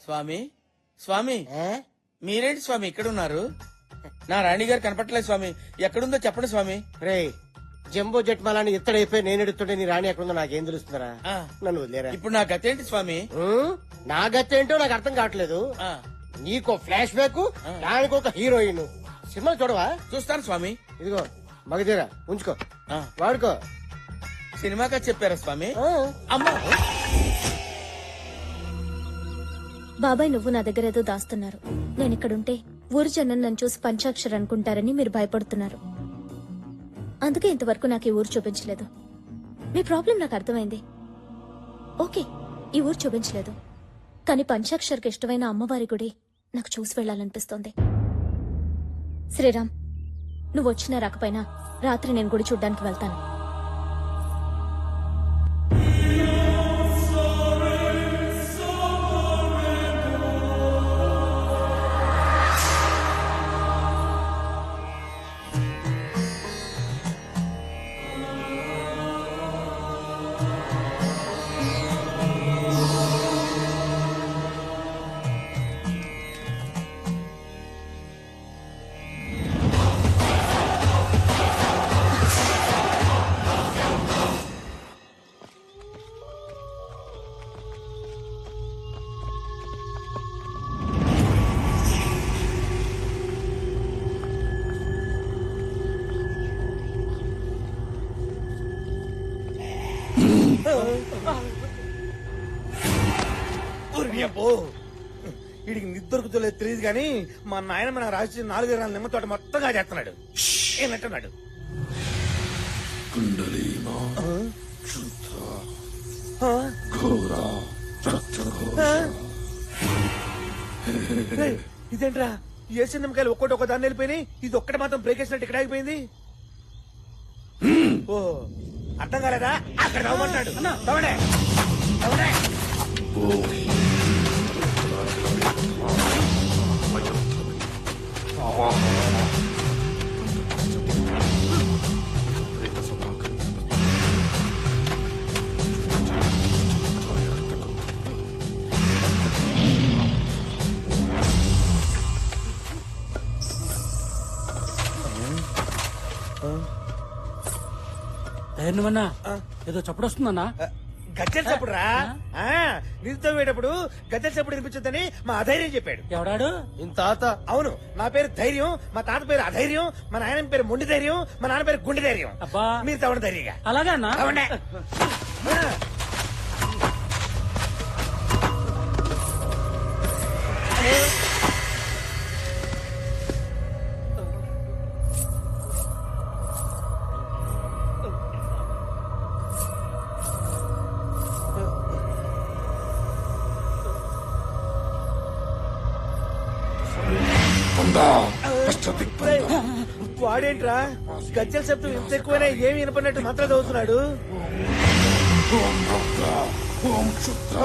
స్వామి, స్వామి, మీరేంటి స్వామి ఇక్కడ ఉన్నారు? నా రాణి గారు కనపట్టలేదు స్వామి. ఎక్కడుందో చెప్పండి స్వామి. రే, జంబో జెట్ మాలని ఎత్తడైపోయి నేను ఎడుతుంటే నీ రాణి ఎక్కడుందో నాకేం తెలుస్తుందరా? నన్ను వదిలేరా. ఇప్పుడు నా గతేంటి స్వామి? నా గతేంటో నాకు అర్థం కావట్లేదు. నీకో ఫ్లాష్ బ్యాక్, దానికి ఒక హీరోయిన్. సినిమా చూడవా? చూస్తాను స్వామి. ఇదిగో మగధీరా, ఉంచుకో, వాడుకో. సినిమాగా చెప్పారా స్వామి? అమ్మా! బాబాయ్, నువ్వు నా దగ్గర ఏదో దాస్తున్నారు. నేను ఇక్కడుంటే ఊరు జనం నన్ను చూసి పంచాక్షరి అనుకుంటారని మీరు భయపడుతున్నారు. అందుకే ఇంతవరకు నాకు ఈ ఊరు చూపించలేదు. మీ ప్రాబ్లం నాకు అర్థమైంది. ఓకే, ఈ ఊరు చూపించలేదు, కానీ పంచాక్షరికి ఇష్టమైన అమ్మవారి గుడి నాకు చూసి వెళ్లాలనిపిస్తోంది. శ్రీరామ్, నువ్వు వచ్చినా రాకపోయినా రాత్రి నేను గుడి చూడ్డానికి వెళ్తాను. అబ్బో వీడికి నిద్రకుతలేదు తెలియదు కానీ మా నాయన మన రాసి 4 ఎకరాల నిమ్మ తోట మొత్తంగా చేస్తున్నాడు ఏమంటున్నాడు కుండలీనా ఘోర రక్తఘోష. ఇదేంట్రా ఏసీ నిమ్మకాయలు ఒక్కోటి ఒక దాన్ని వెళ్ళిపోయినాయి ఇది ఒక్కటి మాత్రం బ్రేక్ వేసినట్టు ఇక్కడ ఆగిపోయింది ఓ అర్థం కాలేదా అక్కడ తవ్వమంటాడు తవ్వడే తవ్వడే ధైర్యమన్నా ఏదో చప్పుడు వస్తుందన్నా గజ్జల చప్పుడు రా నీళ్ళతో వేటప్పుడు గజ్జల చప్పుడు వినిపించొద్దని మా అధైర్యం చెప్పాడు ఎవడాడు ఇంత తాత అవును నా పేరు ధైర్యం మా తాత పేరు అధైర్యం మా నాయన పేరు మొండి ధైర్యం మా నాన్న పేరు గుండె ధైర్యం అబ్బా మీరు తవ్వండి ధైర్యంగా అలాగే అన్నా తవ్వండి వాడేంట్రా గజ్జల శబ్దం ఇంత ఎక్కువైనా ఏమి వినపడినట్టు మాత్రం చదువుతున్నాడు ఓం రుద్ర ఓం శుద్ర.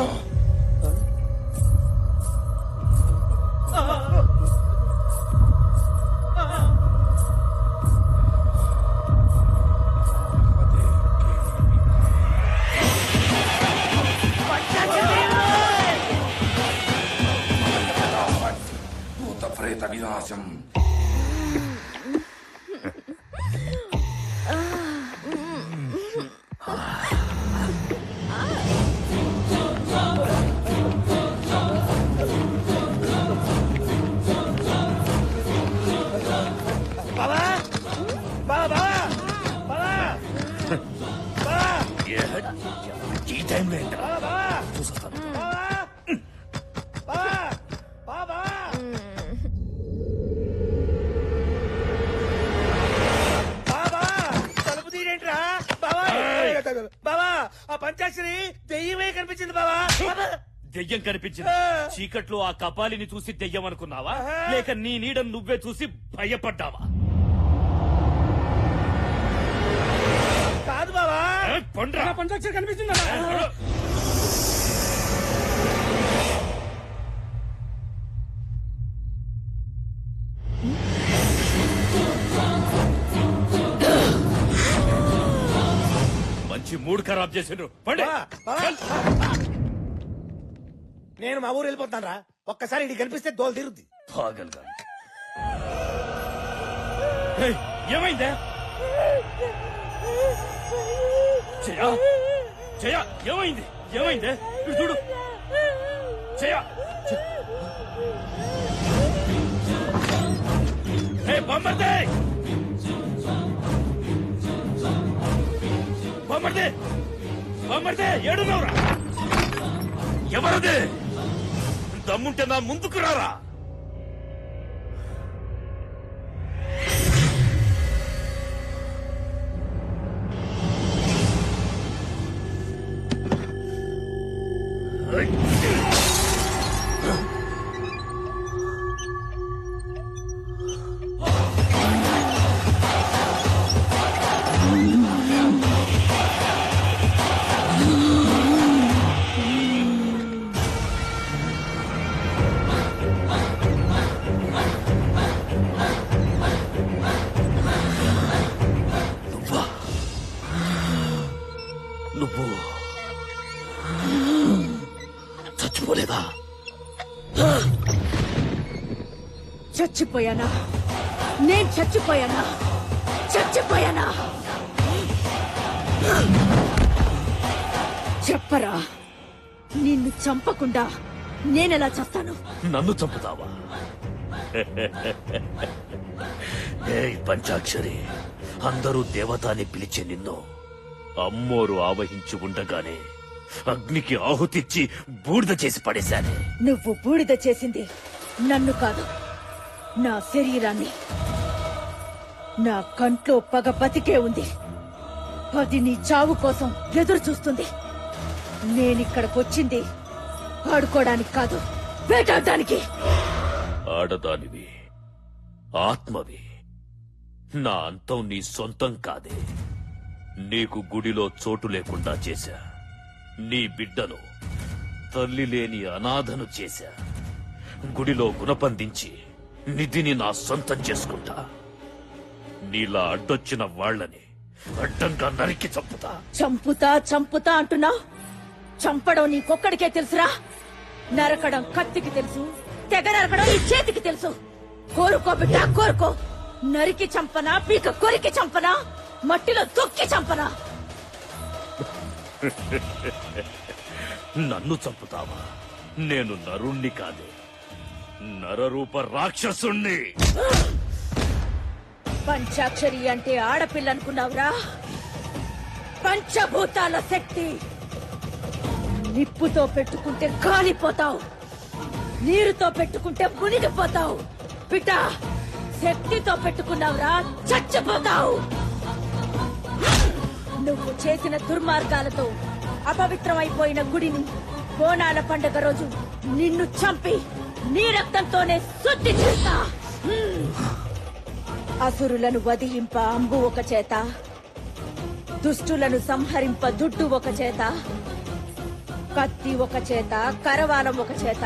భూత ప్రేత వినాశం. ఈ టైంలో తలుపు తీరేంట్రా బావా ఆ పంచాక్షరి దెయ్యమే కనిపించింది బావా దెయ్యం కనిపించింది చీకట్లో ఆ కపాలిని చూసి దెయ్యం అనుకున్నావా లేక నీ నీడను నువ్వే చూసి భయపడ్డావా కాదు బావా పండ్రా పంచాక్షరి కనిపిస్తుందా మంచి మూడ్ ఖరాబ్ చేసిండ్రు పండి నేను మా ఊరు వెళ్ళిపోతాను రా ఒక్కసారి ఇది కనిపిస్తే దోలు తీరుద్ది పాగల్గా ఏమైందే జయా జయా ఏమైంది ఏమైందే ఇటు చూడు జయా బామ్మర్దే బామ్మర్దే బామ్మర్దే ఏడున్నావురా ఎవరదే దమ్ముంటే నా ముందుకు రారా నువ్వు చచ్చిపోలేదా చచ్చిపోయానా నేను చచ్చిపోయానా చచ్చిపోయానా చెప్పరా నిన్ను చంపకుండా నేనెలా చేస్తాను నన్ను చంపుతావా ఏయ్ పంచాక్షరి అందరూ దేవత అని పిలిచే నిన్ను అమ్మోరు ఆవహించి ఉండగానే అగ్నికి ఆహుతిచ్చి బూడిద చేసి పడేశానే. నువ్వు బూడిద చేసింది నన్ను కాదు, నా శరీరాన్ని. నా కంట్లో పగ బతికే ఉంది. అది నీ చావు కోసం ఎదురు చూస్తుంది. నేనిక్కడికొచ్చింది ఆడుకోవడానికి కాదు, వేటాడడానికి. ఆడదానివి, ఆత్మవి. నా అంతం నీ సొంతం కాదే. నీకు గుడిలో చోటు లేకుండా చేశా. నీ బిడ్డను తల్లి లేని అనాథను చేశా. గుడిలో గుణపందించి నిధిని నా సొంతం చేసుకుంటా. నీలా అడ్డొచ్చిన వాళ్లని అడ్డంగా నరికి చంపుతా. చంపుతా అంటున్నావు. చంపడం నీకొక్కడికే తెలుసురా. నరకడం కత్తికి తెలుసు, తెగ నరకడం ఈ చేతికి తెలుసు. కోరుకో బిడ్డ, కోరుకో. నరికి చంపనా, పీక కొరికి చంపనా, మట్టిలో తొక్కి చంపనా? నన్ను చంపుతావా? నేను నరుణ్ణి కాదే, నరరూప రాక్షసుణ్ణి. పంచాక్షరి అంటే ఆడపిల్ల అనుకున్నావురా? పంచభూతాల శక్తి. నిప్పుతో పెట్టుకుంటే కాలిపోతావు, నీరుతో పెట్టుకుంటే మునిగిపోతావు. బిడ్డ, శక్తితో పెట్టుకున్నావురా, చచ్చిపోతావు. నువ్వు చేసిన దుర్మార్గాలతో అపవిత్రమైపోయిన గుడిని బోనాల పండగ రోజు నిన్ను చంపి నీ రక్తంతోనే శుద్ధి చేస్తా. అసురులను వధింప అంబు ఒక చేత, దుష్టులను సంహరింప దుడ్డు ఒక చేత, కత్తి ఒక చేత, కరవాలం ఒక చేత,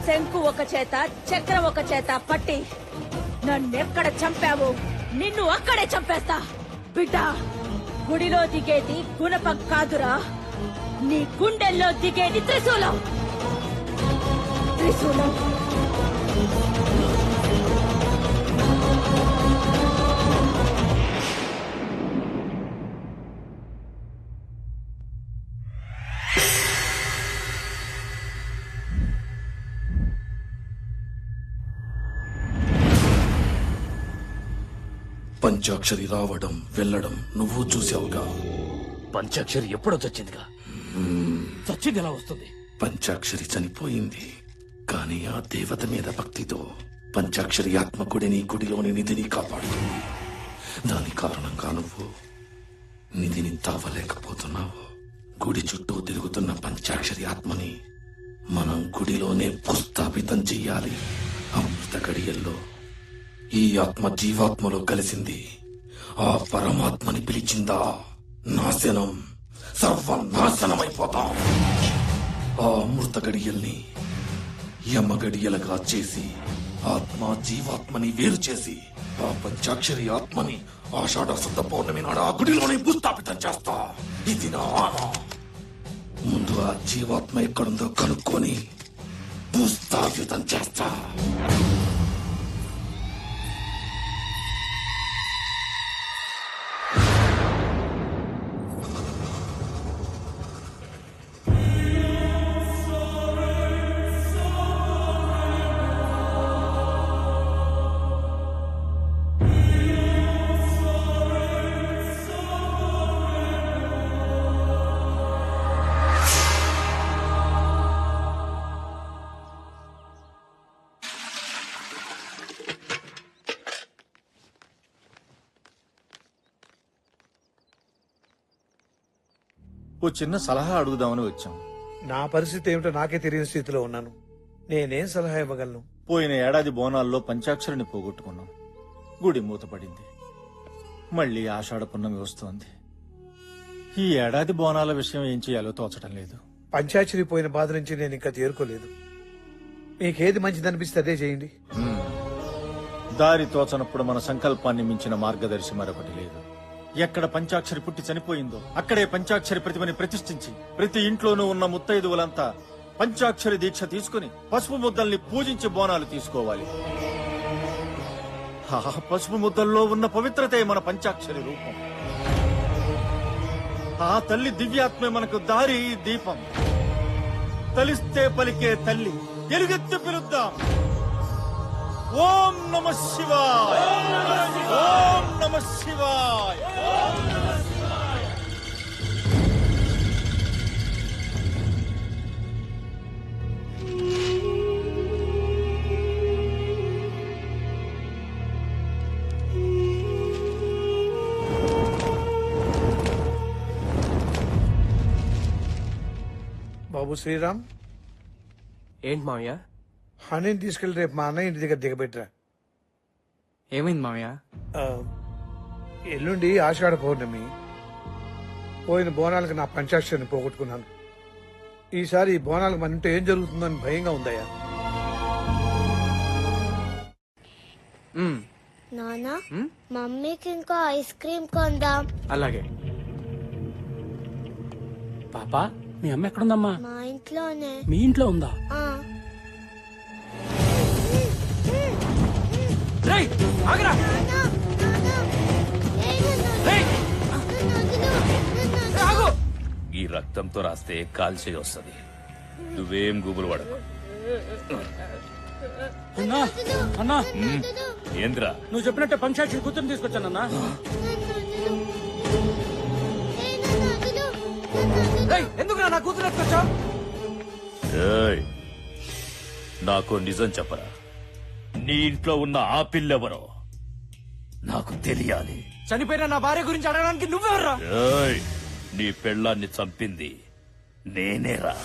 శంకు ఒక చేత, చక్రం ఒక చేత పట్టి నన్నెక్కడ చంపావో నిన్ను అక్కడే చంపేస్తా. బిడ్డ, గుడిలో దిగేది గుణపం కాదురా, నీ గుండెల్లో దిగేది త్రిశూలం. త్రిశూలం. పంచాక్షరి రావడం వెళ్ళడం నువ్వు చూసావుగా. పంచాక్షరి ఎప్పుడో చచ్చిందిగా. చచ్చింది ఎలా వస్తుంది? పంచాక్షరి చనిపోయింది, కానీ ఆ దేవత మీద భక్తితో పంచాక్షరి ఆత్మ గుడిని, గుడిలోని నిధిని కాపాడుతుంది. దాని కారణంగా నువ్వు నిధిని తావలేకపోతున్నావు. గుడి చుట్టూ తిరుగుతున్న పంచాక్షరి ఆత్మని మనం గుడిలోనే భూస్థాపితం చెయ్యాలి. అమృత గడియల్లో ఈ ఆత్మ జీవాత్మలో కలిసింది. ఆ పరమాత్మని పిలిచిందా నాశనం, సర్వనాశనమైపోతాం. ఆ అమృత గడియల్ని యమ గడియలుగా చేసి ఆత్మ జీవాత్మని వేరు చేసి ఆ పంచాక్షరి ఆత్మని ఆషాఢ శుద్ధ పౌర్ణమి నాడు ఆ గుడిలోనే భూస్థాపితం చేస్తా. ఇది నా ఆన. ముందు ఆ జీవాత్మ ఎక్కడుందో కనుక్కొని భూస్థాపితం చేస్తా. ఓ చిన్న సలహా అడుగుదామని వచ్చాం. నా పరిస్థితి ఏమిటో నాకే తెలియని స్థితిలో ఉన్నాను. నేనేం సలహా ఇవ్వగలను? పోయిన ఏడాది బోనాల్లో పంచాక్షరిని పోగొట్టుకున్నాం. గుడి మూతపడింది. మళ్ళీ ఆషాఢ పున్నమి వస్తోంది. ఈ ఏడాది బోనాల విషయం ఏం చేయాలో తోచడం లేదు. పంచాక్షరి పోయిన బాధ నుంచి నేను ఇంకా తేరుకోలేదు. మీకేది మంచిదనిపిస్తే అదే చేయండి. దారి తోచనప్పుడు మన సంకల్పాన్ని మించిన మార్గదర్శి మరొకటి లేదు. ఎక్కడ పంచాక్షరి పుట్టి చనిపోయిందో అక్కడే పంచాక్షరి ప్రతిమని ప్రతిష్ఠించి ప్రతి ఇంట్లోనూ ఉన్న ముత్తైదువులంతా పంచాక్షరి దీక్ష తీసుకుని పసుపు ముద్దల్ని పూజించి బోనాలు తీసుకోవాలి. ఆ పసుపు ముద్దల్లో ఉన్న పవిత్రతే మన పంచాక్షరి రూపం. ఆ తల్లి దివ్యాత్మే మనకు దారి, దీపం. తలిస్తే పలికే తల్లి, ఎలుగెత్తి పిలుద్దాం. ఓం నమ శివాయ, ఓం నమ శివాయ. బాబు శ్రీరామ్, ఏంటి మావయ్య? హనీని తీసుకెళ్లి రేపు మా అన్నయ్య ఇంటి దగ్గర దిగబెట్టరా. ఏమైంది మావయ్య? ఆ, ఎల్లుండి ఆషాఢ పౌర్ణమి. పోయిన బోనాలకు నా పంచాక్షరిని పోగొట్టుకున్నాను. ఈసారి ఈ బోనాలకు మన ఇంట్లో ఏం జరుగుతుందని భయంగా ఉందయ్యా. నానా, మమ్మీకి ఇంకో ఐస్ క్రీమ్ కొందాం. అలాగే. పాపా, మీ అమ్మ ఎక్కడుందమ్మా? మా ఇంట్లోనే. మీ ఇంట్లో ఉందా? ఆ. రేయ్, ఆగరా! రేయ్! ఆగు! ఈ రక్తంతో రాస్తే కాల్చే వస్తుంది. నువ్వేం గుబులు పడకు. అన్నా అన్నా, ఏంద్రా? నువ్వు చెప్పినట్టే పంచాక్షి కూతురు తీసుకొచ్చానన్నా. ఎందుకు నా కూతురు ఎత్తుకొచ్చావు? ఏయ్, నాకు నిజం చెప్పరా. నీ ఇంట్లో ఉన్న ఆ పిల్లెవరో నాకు తెలియాలి. చనిపోయిన నా భార్య గురించి అడగడానికి నువ్వెవర్రా? ఏయ్, నీ పెళ్ళాన్ని చంపింది నేనేరా.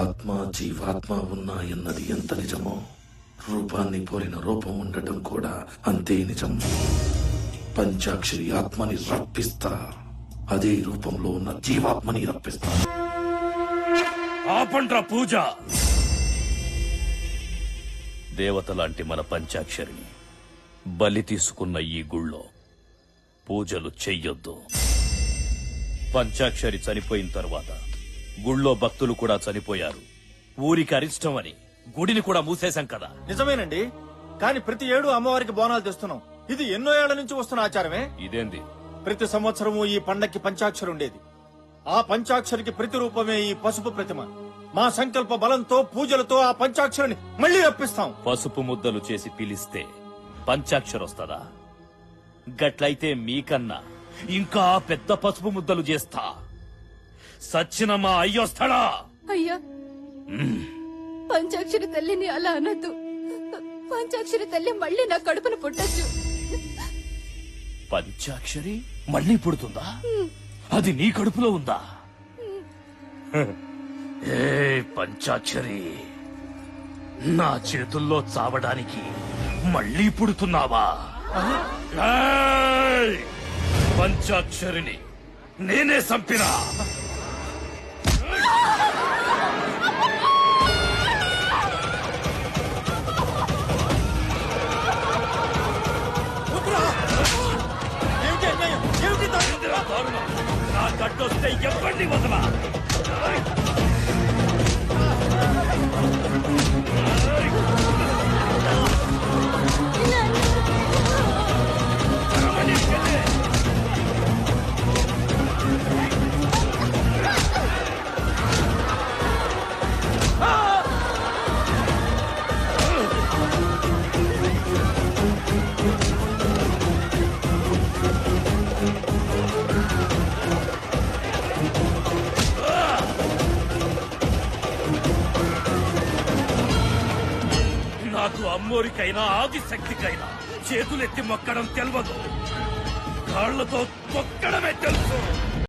ఆత్మ జీవాత్మ ఉన్నాయన్నది ఎంత నిజమో, రూపాన్ని పోలిన రూపం ఉండటం కూడా అంతే నిజం. పంచాక్షరి ఆత్మని రప్పిస్తా, అదే రూపంలో ఉన్న జీవాత్మని రప్పిస్తా. ఆపండ్రా పూజ. దేవత లాంటి మన పంచాక్షరిని బలి తీసుకున్న ఈ గుళ్ళో పూజలు చెయ్యొద్దు. పంచాక్షరి చనిపోయిన తర్వాత గుళ్ళో భక్తులు కూడా చనిపోయారు. ఊరికి అరిష్టం అని గుడిని కూడా మూసేశాం కదా. నిజమేనండి, కానీ ప్రతి ఏడు అమ్మవారికి బోనాలు తెస్తున్నాం. ఇది ఎన్నో ఏళ్ల నుంచి వస్తున్న ఆచారమే. ఇదేంది? ప్రతి సంవత్సరము ఈ పండక్కి పంచాక్షరి ఉండేది. ఆ పంచాక్షరికి ప్రతిరూపమే ఈ పసుపు ప్రతిమ. మా సంకల్ప బలంతో పూజలతో ఆ పంచాక్షరిని మళ్లీ రప్పిస్తాం. పసుపు ముద్దలు చేసి పిలిస్తే పంచాక్షరి వస్తదా? గట్లయితే మీకన్నా ఇంకా పెద్ద పసుపు ముద్దలు చేస్తా. సచ్చిన మా అయ్యొస్తాడా? అయ్యా, పంచాక్షరి తల్లిని అలా అనొద్దు. పంచాక్షరి తల్లి మళ్ళీ నా కడుపును పుట్టచ్చు. పంచాక్షరి మళ్ళీ పుడుతుందా? అది నీ కడుపులో ఉందా? ఏ పంచాక్షరి, నా చేతుల్లో చావడానికి మళ్ళీ పుడుతున్నావా? ఏయ్! పంచాక్షరిని నేనే చంపినా. నా గడ్డొస్తే ఎవరిని వదలా. నాకు అమ్మోరికైనా ఆదిశక్తికైనా చేతులెత్తి మొక్కడం తెలవదు, కాళ్లతో తొక్కడమే తెలుసు.